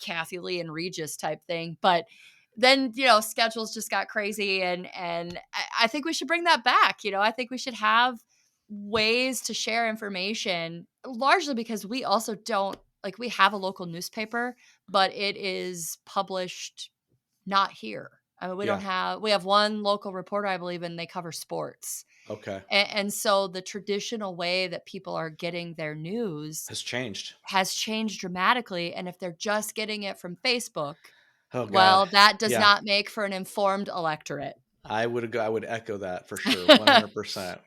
Kathy Lee and Regis type thing, but then schedules just got crazy, and I think we should bring that back. I think we should have ways to share information, largely because we also don't like we have a local newspaper, but it is published not here. I mean, Yeah, we have one local reporter, I believe, and they cover sports. okay. And so the traditional way that people are getting their news Has changed. has changed dramatically. And if they're just getting it from Facebook, Oh god. well, that does Yeah. not make for an informed electorate. I would echo that for sure, 100%,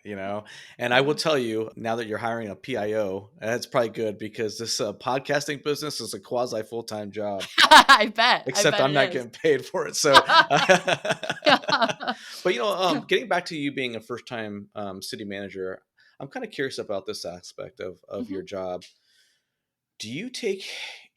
And I will Yeah. tell you, now that you're hiring a PIO, that's probably good because this podcasting business is a quasi full-time job, I bet. I except bet I'm not it is. getting paid for it. So, but getting back to you being a first-time city manager, I'm kind of curious about this aspect of Mhm. your job. Do you take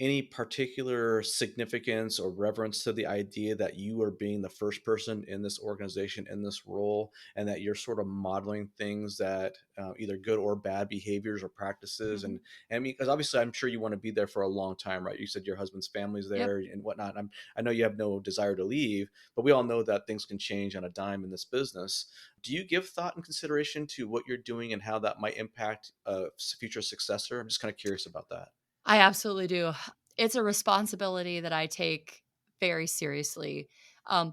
any particular significance or reverence to the idea that you are being the first person in this organization in this role, and that you're sort of modeling things that either good or bad behaviors or practices? Mhm. And I mean, because obviously, I'm sure you want to be there for a long time, right? You said your husband's family's Yep. there and whatnot. I know you have no desire to leave, but we all know that things can change on a dime in this business. Do you give thought and consideration to what you're doing and how that might impact a future successor? I'm just kind of curious about that. I absolutely do. It's a responsibility that I take very seriously.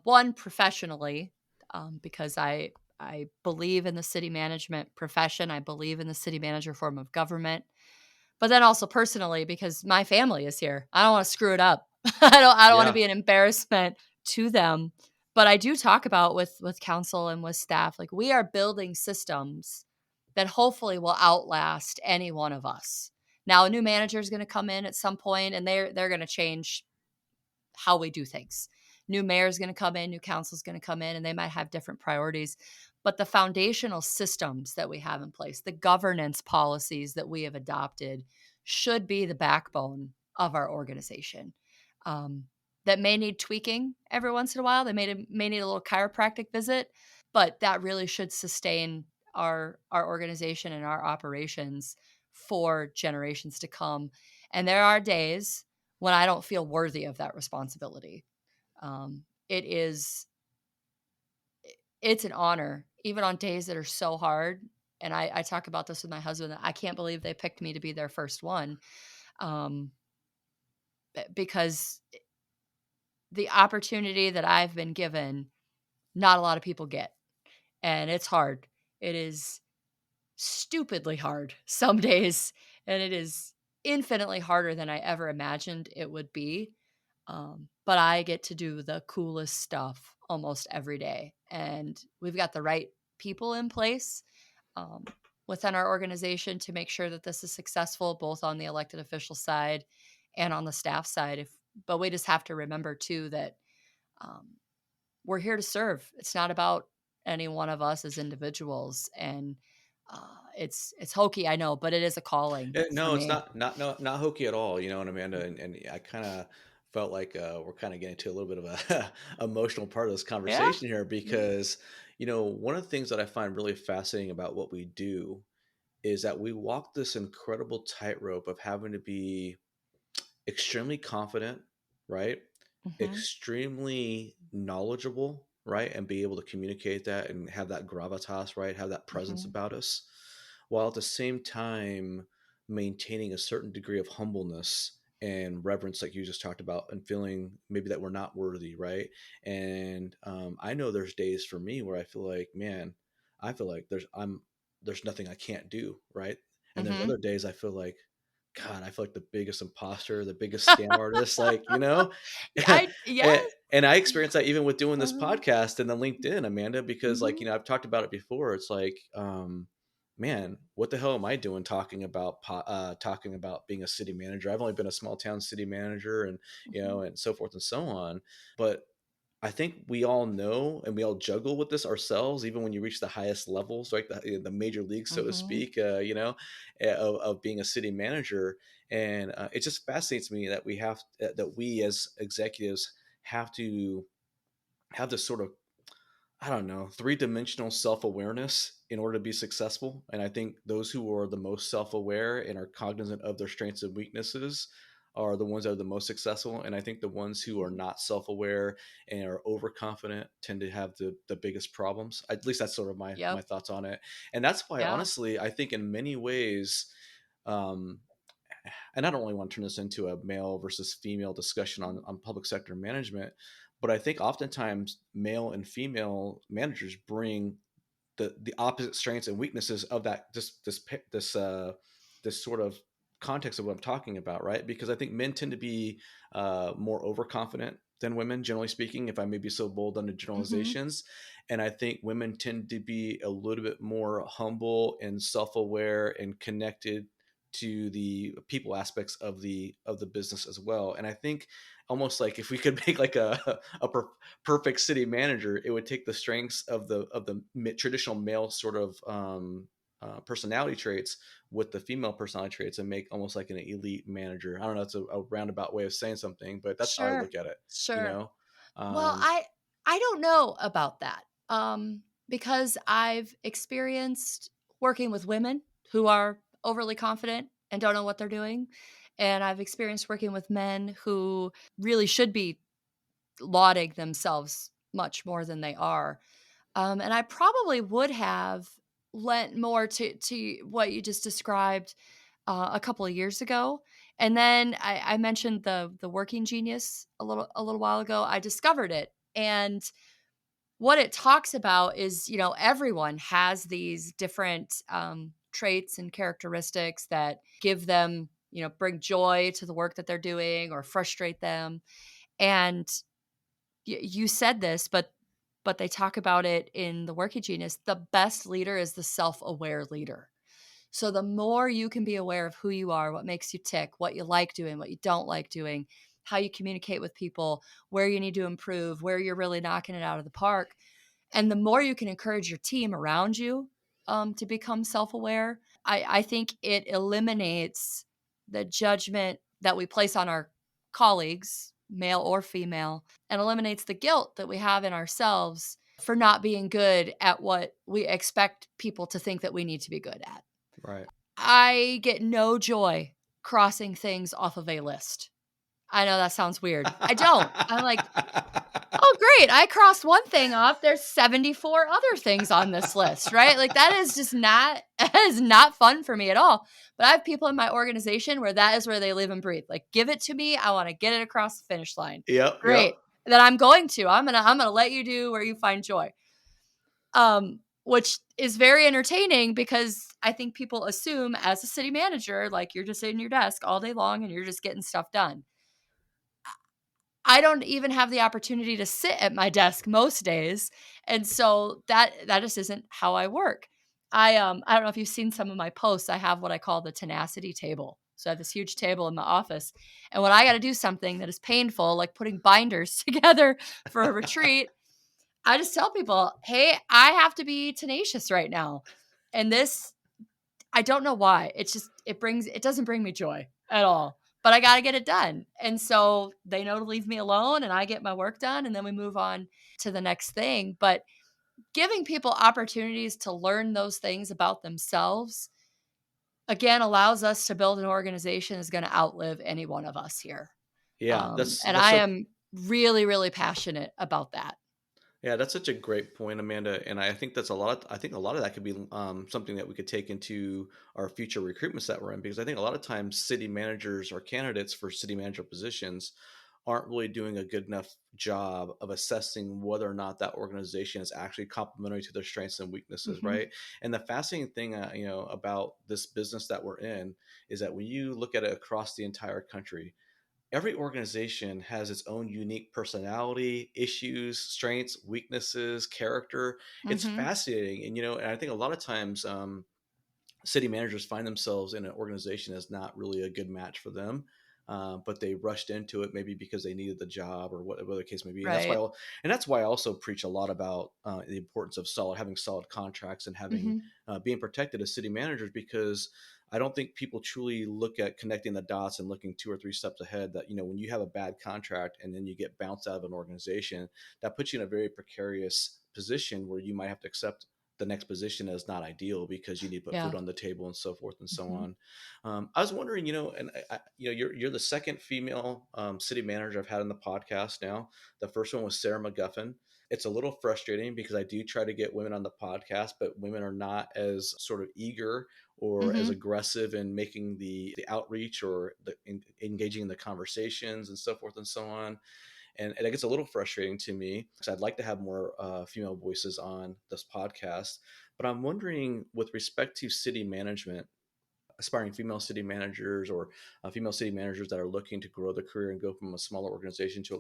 One, professionally, because I believe in the city management profession. I believe in the city manager form of government. But then also personally, because my family is here. I don't want to screw it up. I don't want to Yeah. be an embarrassment to them. But I do talk about with council and with staff, like we are building systems that hopefully will outlast any one of us. Now, a new manager is going to come in at some point, and they're going to change how we do things. New mayor is going to come in, new council is going to come in, and they might have different priorities. But the foundational systems that we have in place, the governance policies that we have adopted, should be the backbone of our organization. Um, that may need tweaking every once in a while. They may need a little chiropractic visit, but that really should sustain our organization and our operations for generations to come. And there are days when I don't feel worthy of that responsibility. It is, it's an honor, even on days that are so hard. And I talk about this with my husband. I can't believe they picked me to be their first one, um, because the opportunity that I've been given, not a lot of people get. And it's hard. It is stupidly hard some days, and it is infinitely harder than I ever imagined it would be. But I get to do the coolest stuff almost every day, and we've got the right people in place um, within our organization to make sure that this is successful, both on the elected official side and on the staff side. But we just have to remember too that um, we're here to serve. It's not about any one of us as individuals, and it's hokey, I know, but it is a calling for No, it's me. not hokey at all, you know, and Amanda, and I kind of felt like we're kind of getting to a little bit of a emotional part of this Yeah. conversation here because, you know, one of the things that I find really fascinating about what we do is that we walk this incredible tightrope of having to be extremely confident, right? Hmm. Extremely knowledgeable, right? And be able to communicate that and have that gravitas, right? Have that presence Hmm. about us, while at the same time maintaining a certain degree of humbleness and reverence, like you just talked about, and feeling maybe that we're not worthy, right? And I know there's days for me where I feel like, man, I feel like there's nothing I can't do, right? And there's Hmm. other days I feel like, God, I feel like the biggest imposter, the biggest scam artist, like, you know? Yes. And I experienced that even with doing this Uh-huh. podcast and then LinkedIn, Amanda, because like, Hmm. you know, I've talked about it before. It's like, man, what the hell am I doing talking about being a city manager? I've only been a small town city manager and, you Hmm. know, and so forth and so on. But I think we all know and we all juggle with this ourselves, even when you reach the highest levels, right? The major leagues, so to Hmm. speak, you know, of being a city manager. And it just fascinates me that that we as executives have to have this sort of, I don't know, three-dimensional self-awareness in order to be successful. And I think those who are the most self-aware and are cognizant of their strengths and weaknesses are the ones that are the most successful. And I think the ones who are not self-aware and are overconfident tend to have the biggest problems. At least that's sort of my Yep. thoughts on it. And that's why, Yeah. honestly, I think in many ways, um, and I don't really want to turn this into a male versus female discussion on public sector management, but I think oftentimes male and female managers bring the opposite strengths and weaknesses of that this sort of context of what I'm talking about, right? Because I think men tend to be more overconfident than women, generally speaking, if I may be so bold under Hmm. generalizations. And I think women tend to be a little bit more humble and self-aware and connected to the people aspects of the business as well. And I think almost like if we could make like perfect city manager, it would take the strengths of the traditional male sort of personality traits with the female personality traits and make almost like an elite manager. I don't know, it's a roundabout way of saying something, but that's how I Sure. look at it, you Sure. know. Well, um I don't know about that. Because I've experienced working with women who are overly confident and don't know what they're doing, and I've experienced working with men who really should be lauding themselves much more than they are. And I probably would have lent more to what you just described a couple of years ago. And then I mentioned the working genius a little while ago. I discovered it, and what it talks about is, everyone has these different traits and characteristics that give them, bring joy to the work that they're doing or frustrate them. And you said this, but they talk about it in the working genius. The best leader is the self-aware leader. So the more you can be aware of who you are, what makes you tick, what you like doing, what you don't like doing, how you communicate with people, where you need to improve, where you're really knocking it out of the park, and the more you can encourage your team around you to become self-aware, I think it eliminates the judgment that we place on our colleagues, male or female, and eliminates the guilt that we have in ourselves for not being good at what we expect people to think that we need to be good at. right. I get no joy crossing things off of a list. I know that sounds weird. I don't. I'm like, oh, great. I crossed one thing off. There's 74 other things on this list, right? Like that is just not, that is not fun for me at all. But I have people in my organization where that is where they live and breathe. Like, give it to me. I want to get it across the finish line. Yep, yep. Great. Then I'm going to. I'm gonna let you do where you find joy. Which is very entertaining because I think people assume as a city manager, like you're just sitting at your desk all day long and you're just getting stuff done. I don't even have the opportunity to sit at my desk most days. And so that just isn't how I work. I don't know if you've seen some of my posts. I have what I call the tenacity table. So I have this huge table in my office. And when I got to do something that is painful, like putting binders together for a retreat, I just tell people, hey, I have to be tenacious right now. And this, I don't know why. It doesn't bring me joy at all, but I got to get it done. And so they know to leave me alone and I get my work done and then we move on to the next thing. But giving people opportunities to learn those things about themselves, again, allows us to build an organization that's going to outlive any one of us here. Yeah, that's And that's I so am really, really passionate about that. Yeah, that's such a great point, Amanda. And I think that's a lot. I think a lot of that could be something that we could take into our future recruitments that we're in, because I think a lot of times city managers or candidates for city manager positions aren't really doing a good enough job of assessing whether or not that organization is actually complementary to their strengths and weaknesses, Mm-hmm. right? And the fascinating thing, about this business that we're in is that when you look at it across the entire country, every organization has its own unique personality, issues, strengths, weaknesses, character. It's Mm-hmm. fascinating. And I think a lot of times city managers find themselves in an organization that's not really a good match for them. But they rushed into it maybe because they needed the job or whatever the case may be, and that's why. Right. And that's why I also preach a lot about the importance of having solid contracts and having Mm-hmm. being protected as city managers, because I don't think people truly look at connecting the dots and looking 2 or 3 steps ahead. That when you have a bad contract and then you get bounced out of an organization, that puts you in a very precarious position where you might have to accept the next position as not ideal because you need to put Yeah. food on the table and so forth and so Mm-hmm. on. I was wondering, and you're the second female city manager I've had on the podcast now. The first one was Sarah McGuffin. It's a little frustrating because I do try to get women on the podcast, but women are not as sort of eager or as Mm-hmm. aggressive in making the outreach or engaging in the conversations and so forth and so on. And it gets a little frustrating to me because I'd like to have more female voices on this podcast. But I'm wondering, with respect to city management, aspiring female city managers or female city managers that are looking to grow their career and go from a smaller organization to a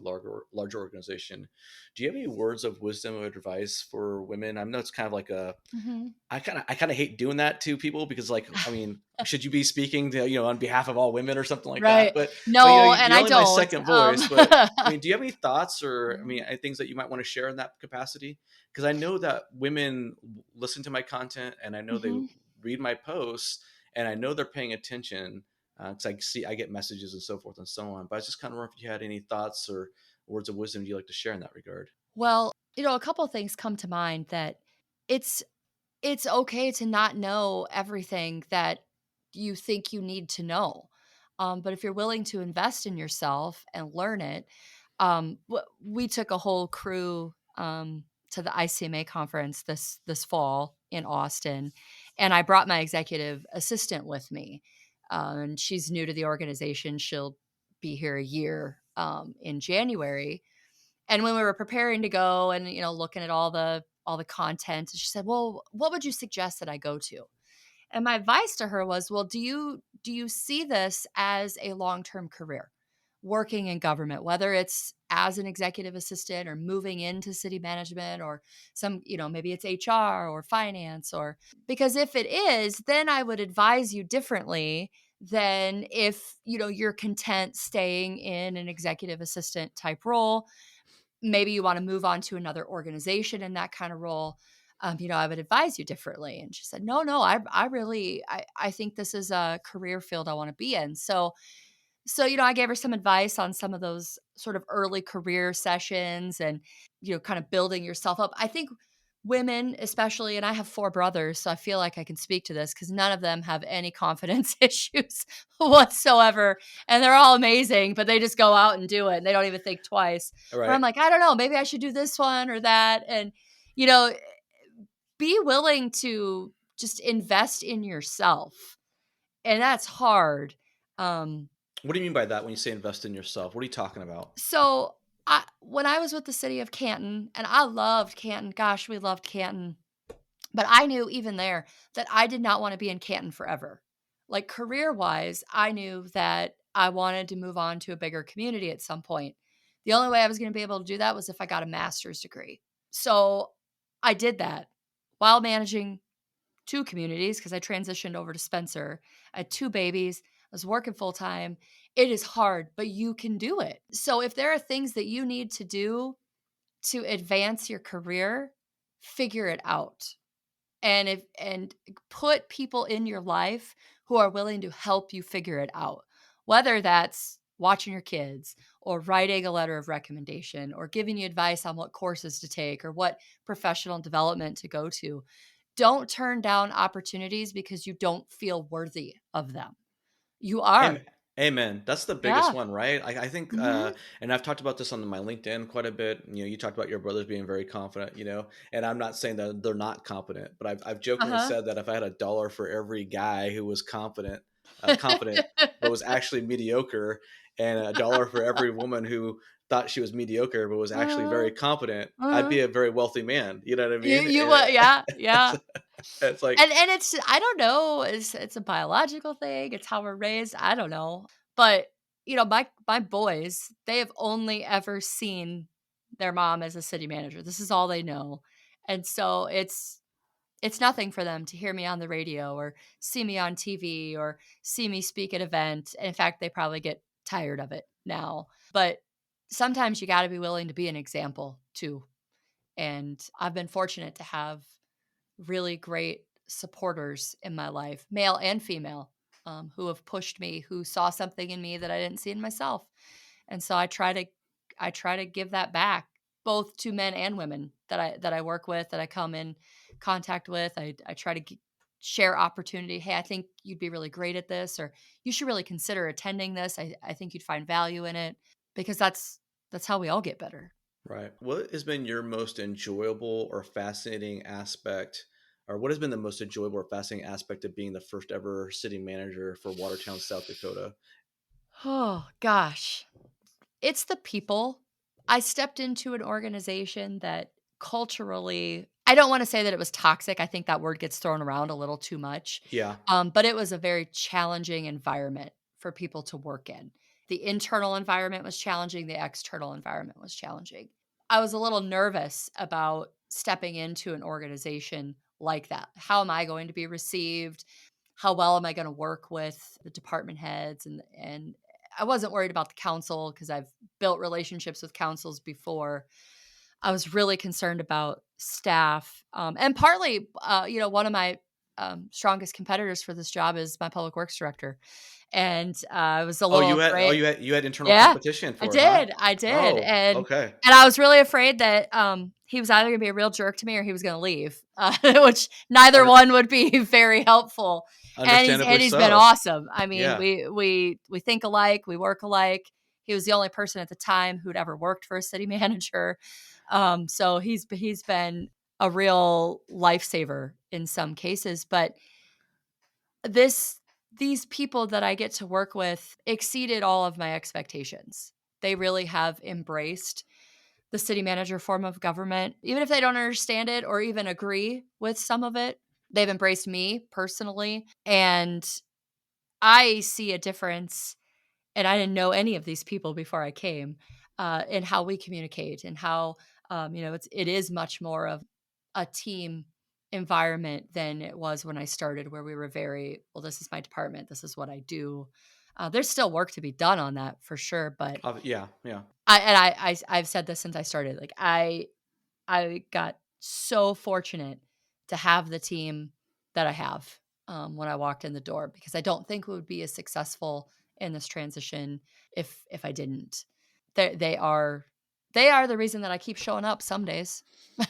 larger organization, do you have any words of wisdom or advice for women? I know it's kind of like a Mm-hmm. I kind of hate doing that to people because, like, I mean, should you be speaking to on behalf of all women or something like that? Right. But No, and you're I only my don't. second voice. But I mean, do you have any thoughts or Yeah. things that you might want to share in that capacity? Because I know that women listen to my content and I know they Mm-hmm. read my posts and I know they're paying attention because I get messages and so forth and so on. But I was just kind of wondering if you had any thoughts or words of wisdom you'd like to share in that regard. Well, a couple of things come to mind that it's it's okay to not know everything that you think you need to know. But if you're willing to invest in yourself and learn it, we took a whole crew to the ICMA conference this fall in Austin, and I brought my executive assistant with me. And she's new to the organization. She'll be here a year in January. And when we were preparing to go and looking at all the content, she said, "Well, what would you suggest that I go to?" And my advice to her was, "Well, do you see this as a long-term career, working in government, whether it's as an executive assistant or moving into city management or maybe it's HR or finance, or because if it is, then I would advise you differently than if, you're content staying in an executive assistant type role. Maybe you want to move on to another organization in that kind of role. I would advise you differently." And she said, "No, I really, I think this is a career field I want to be in." So, I gave her some advice on some of those sort of early career sessions and, kind of building yourself up. I think women especially, and I have 4 brothers, so I feel like I can speak to this because none of them have any confidence issues whatsoever, and they're all amazing, but they just go out and do it, and they don't even think twice. Where I'm Right. like, "I don't know, maybe I should do this one or that," and, you know, be willing to just invest in yourself, and that's hard. Um, What do you mean by that when you say invest in yourself? What are you talking about? so when I was with the city of Canton, and I loved Canton, gosh, we loved Canton. But I knew even there that I did not wanna be in Canton forever. Like, career-wise, I knew that I wanted to move on to a bigger community at some point. The only way I was gonna be able to do that was if I got a master's degree. So, I did that while managing 2 communities because I transitioned over to Spencer. I had 2 babies. I was working full-time. It is hard, but you can do it. So, if there are things that you need to do to advance your career, figure it out and put people in your life who are willing to help you figure it out, whether that's watching your kids or writing a letter of recommendation or giving you advice on what courses to take or what professional development to go to. Don't turn down opportunities because you don't feel worthy of them. You Am are. Amen. That's the biggest Yeah. one, right? I think, Mhm. and I've talked about this on my LinkedIn quite a bit. You know, you talked about your brothers being very confident, you know, and I'm not saying that they're not competent, but I've jokingly Uh-huh. said that if I had a dollar for every guy who was confident, but was actually mediocre, and a dollar for every woman who thought she was mediocre but was actually Uh-huh. very competent, I'd Uh-huh. be a very wealthy man. You know what I You mean? you And what yeah, it's, yeah. it's like, And it's I don't know, it's a biological thing, it's how we're raised, I don't know. But, my boys, they have only ever seen their mom as a city manager. This is all they know. And so it's nothing for them to hear me on the radio or see me on TV or see me speak at event. In fact, they probably get tired of it now. But sometimes you gotta be willing to be an example too. And I've been fortunate to have really great supporters in my life, male and female, who have pushed me, who saw something in me that I didn't see in myself. And so I try to give that back both to men and women that I work with, that I come in contact with. I try to share opportunity. Hey, I think you'd be really great at this, or you should really consider attending this. I think you'd find value in it because that's how we all get better. right. What has been your most enjoyable or fascinating aspect, or what has been the most enjoyable or fascinating aspect of being the first ever city manager for Watertown, South Dakota? Oh gosh. It's the people. I stepped into an organization that culturally I don't wanna say that it was toxic, I think that word gets thrown around a little too much, Yeah. but it was a very challenging environment for people to work in. The internal environment was challenging, the external environment was challenging. I was a little nervous about stepping into an organization like that. How am I going to be received? How well am I gonna work with the department heads and I wasn't worried about the council because I've built relationships with councils before. I was really concerned about staff, and partly, one of my strongest competitors for this job is my public works director, and I was a Oh, little afraid. you had internal Yeah, competition I for it, huh? did, I did, Oh, and okay. and I was really afraid that, he was either gonna be a real jerk to me or he was gonna leave, which neither Under, one would be very helpful, and he's understandably and he's been so. awesome. I mean, Yeah. we think alike, we work alike. He was the only person at the time who'd ever worked for a city manager, so he's been a real lifesaver in some cases, but this these people that I get to work with exceeded all of my expectations. They really have embraced the city manager form of government, even if they don't understand it or even agree with some of it. They've embraced me personally, and I see a difference. And I didn't know any of these people before I came, in how we communicate and how it is much more of a team environment than it was when I started, where we were very well. This is my department. This is what I do. There's still work to be done on that for sure, but Yeah, yeah. I've said this since I started. Like I got so fortunate to have the team that I have, when I walked in the door, because I don't think we would be as successful in this transition if I didn't. They are. they are the reason that I keep showing up some days.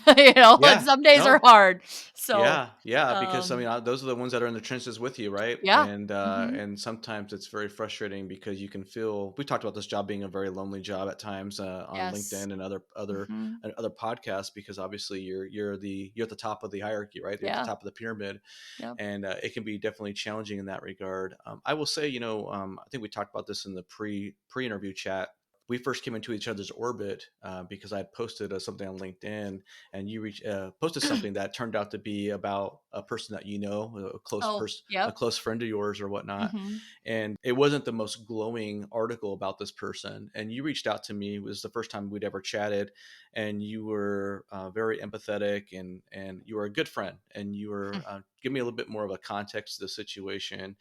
And Yeah. some days are No. hard. So, Yeah, yeah, because I um, mean, those are the ones that are in the trenches with you, right? yeah. Mhm. And sometimes it's very frustrating because you can feel. We talked about this job being a very lonely job at times on Yes. LinkedIn and Mhm. other podcasts because obviously you're at the top of the hierarchy, right? You're at the Yeah. top of the pyramid, Yep. and it can be definitely challenging in that regard. I will say, I think we talked about this in the pre interview chat. We first came into each other's orbit because I had posted something on LinkedIn, and posted something that turned out to be about a person that a close Oh, person, a yep. close friend of yours or whatnot. Mhm. And it wasn't the most glowing article about this person. And you reached out to me. It was the first time we'd ever chatted, and you were very empathetic, and you were a good friend, and you were give me a little bit more of a context to the situation.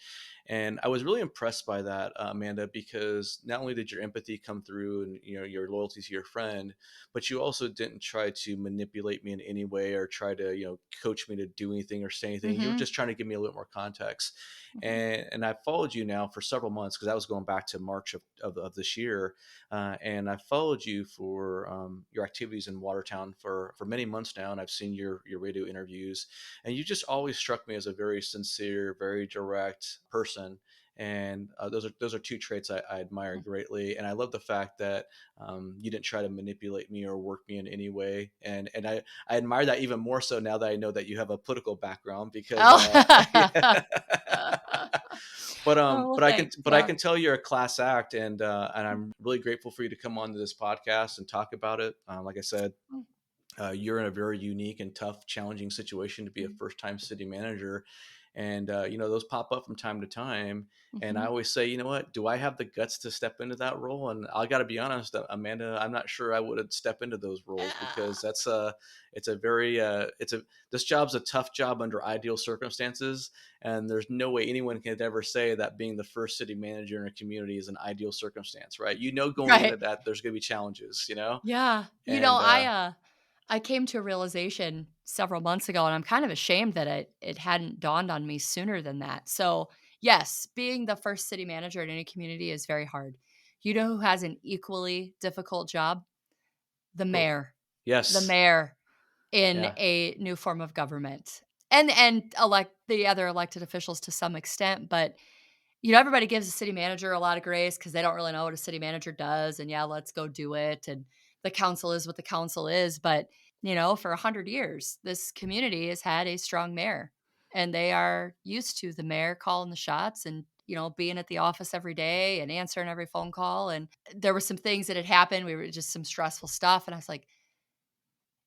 And I was really impressed by that, Amanda, because not only did your empathy come through and your loyalty to your friend, but you also didn't try to manipulate me in any way or try to coach me to do anything or say anything. You were Mhm. just trying to give me a little more context. Mhm. And I followed you now for several months because I was going back to March of this year, and I followed you for your activities in Watertown for many months now, and I've seen your radio interviews, and you just always struck me as a very sincere, very direct person. And those are two traits I admire greatly, and I love the fact that you didn't try to manipulate me or work me in any way. And I admire that even more so now that I know that you have a political background because Oh. Oh, well, thanks. but I Yeah. can tell you're a class act, and I'm really grateful for you to come on to this podcast and talk about it. Like I said, Mm, you're in a very unique and tough, challenging situation to be a mm, first time city manager. And, those pop up from time to time. And I mhm. always say, you know what, do I have the guts to step into that role? And I got to be honest, Amanda, I'm not sure I would step into those roles because Yeah. it's a very, this job's a tough job under ideal circumstances. And there's no way anyone could ever say that being the first city manager in a community is an ideal circumstance, right? Going into Right. that, there's going to be challenges. Yeah. And, I came to a realization several months ago, and I'm kind of ashamed that it hadn't dawned on me sooner than that. So, yes, being the first city manager in any community is very hard. You know who has an equally difficult job? The oh, mayor. The yes. mayor in Yeah. a new form of government. And elect the other elected officials to some extent, but everybody gives the city manager a lot of grace because they don't really know what a city manager does. And yeah, let's go do it. And the council is what the council is. But, for 100 years, this community has had a strong mayor and they are used to the mayor calling the shots and, being at the office every day and answering every phone call. And there were some things that had happened. We were just some stressful stuff. And I was like,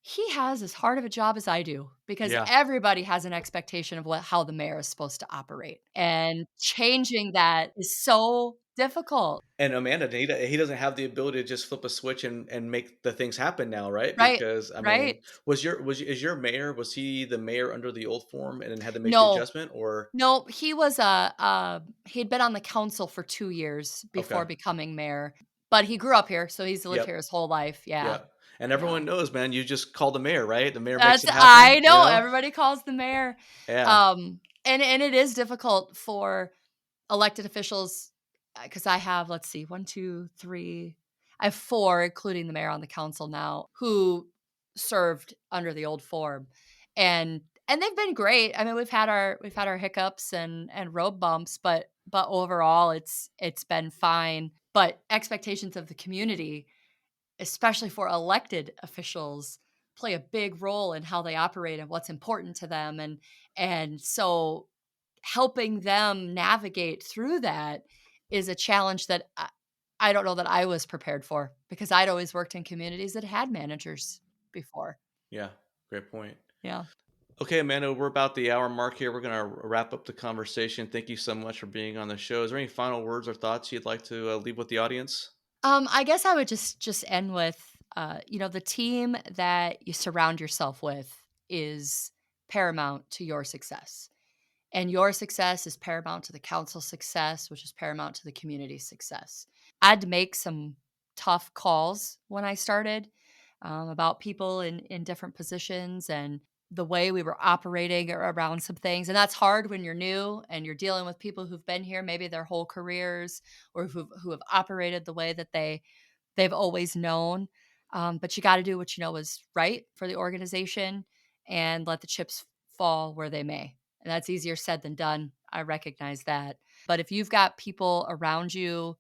he has as hard of a job as I do because Yeah. everybody has an expectation of how the mayor is supposed to operate, and changing that is so difficult. And Amanda, he doesn't have the ability to just flip a switch and make the things happen now, right? Right, Because I mean, right. is your mayor, was he the mayor under the old form and then had to make the No, adjustment, or no, he'd been on the council for 2 years okay? before becoming mayor, but he grew up here, so he's lived Yep. here his whole life, yeah, Yep. And yeah. everyone knows, man, you just call the mayor, right? The mayor makes That's it happen, I know, everybody calls the mayor, Yeah. and it is difficult for elected officials, because I have, let's see, 1, 2, 3, I have 4, including the mayor on the council now, who served under the old form, and they've been great. I mean, we've had our hiccups and road bumps, but overall, it's been fine. But expectations of the community, especially for elected officials, play a big role in how they operate and what's important to them, and so helping them navigate through that is a challenge that I don't know that I was prepared for because I'd always worked in communities that had managers before. Yeah. Great point. Yeah. Okay, Amanda, we're about the hour mark here. We're gonna wrap up the conversation. Thank you so much for being on the show. Is there any final words or thoughts you'd like to leave with the audience? I guess I would just end with, the team that you surround yourself with is paramount to your success. And your success is paramount to the council's success, which is paramount to the community's success. I had to make some tough calls when I started, about people in different positions and the way we were operating around some things. And that's hard when you're new and you're dealing with people who've been here maybe their whole careers, or who have operated the way that they've always known. But you got to do what you know is right for the organization and let the chips fall where they may. And that's easier said than done. I recognize that. But if you've got people around you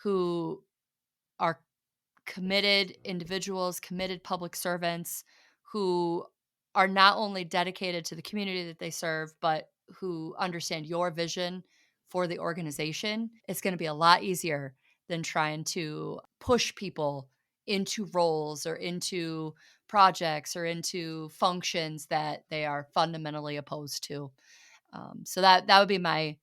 who are committed individuals, committed public servants who are not only dedicated to the community that they serve, but who understand your vision for the organization, it's going to be a lot easier than trying to push people into roles or into projects or into functions that they are fundamentally opposed to. So that would be my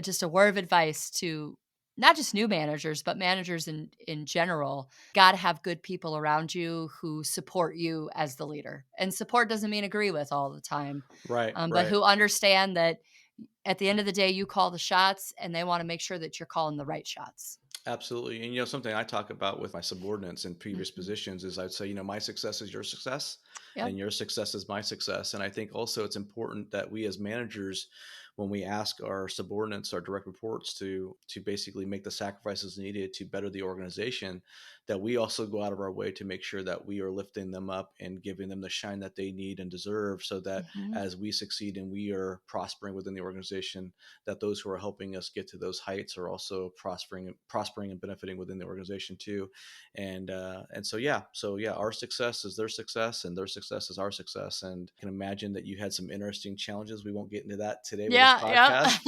just a word of advice to not just new managers, but managers in general. Got to have good people around you who support you as the leader. And support doesn't mean agree with all the time, Right, but right. who understand that at the end of the day, you call the shots, and they want to make sure that you're calling the right shots. Absolutely. And something I talk about with my subordinates in previous Mhm. positions is I'd say, my success is your success Yep. and your success is my success. And I think also it's important that we as managers, when we ask our subordinates, our direct reports to basically make the sacrifices needed to better the organization, that we also go out of our way to make sure that we are lifting them up and giving them the shine that they need and deserve, so that Mhm. as we succeed and we are prospering within the organization, that those who are helping us get to those heights are also prospering and benefiting within the organization too. And so our success is their success and their success is our success. And I can imagine that you had some interesting challenges. We won't get into that today with this Yeah, podcast,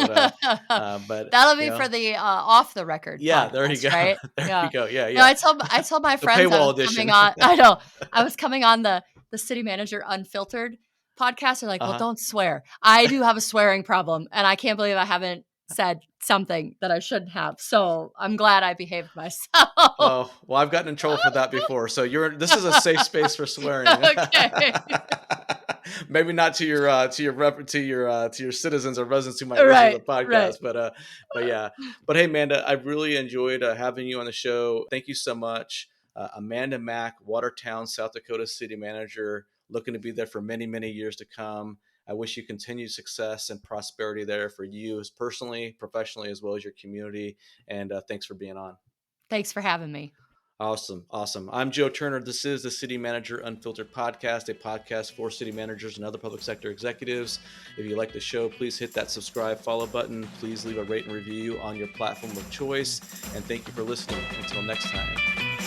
yeah. but That'll be for the off the record yeah, there you podcast, go. right? There you Yeah. go. Yeah, No, yeah. I told my The friends I paywall was coming edition. on. I know I was coming on the City Manager Unfiltered podcast. They're like, "Well, Uh-huh. don't swear." I do have a swearing problem, and I can't believe I haven't said something that I shouldn't have. So I'm glad I behaved myself. Oh, well, I've gotten in trouble for that before. So this is a safe space for swearing. Okay. Maybe not to your citizens or residents who might listen to Right. the Right. podcast, but yeah. But hey, Amanda, I really enjoyed having you on the show. Thank you so much. Amanda Mack, Watertown, South Dakota City Manager, looking to be there for many, many years to come. I wish you continued success and prosperity there for you as personally, professionally, as well as your community. And thanks for being on. Thanks for having me. Awesome. Awesome. I'm Joe Turner. This is the City Manager Unfiltered podcast, a podcast for city managers and other public sector executives. If you like the show, please hit that subscribe, follow button. Please leave a rate and review on your platform of choice. And thank you for listening. Until next time.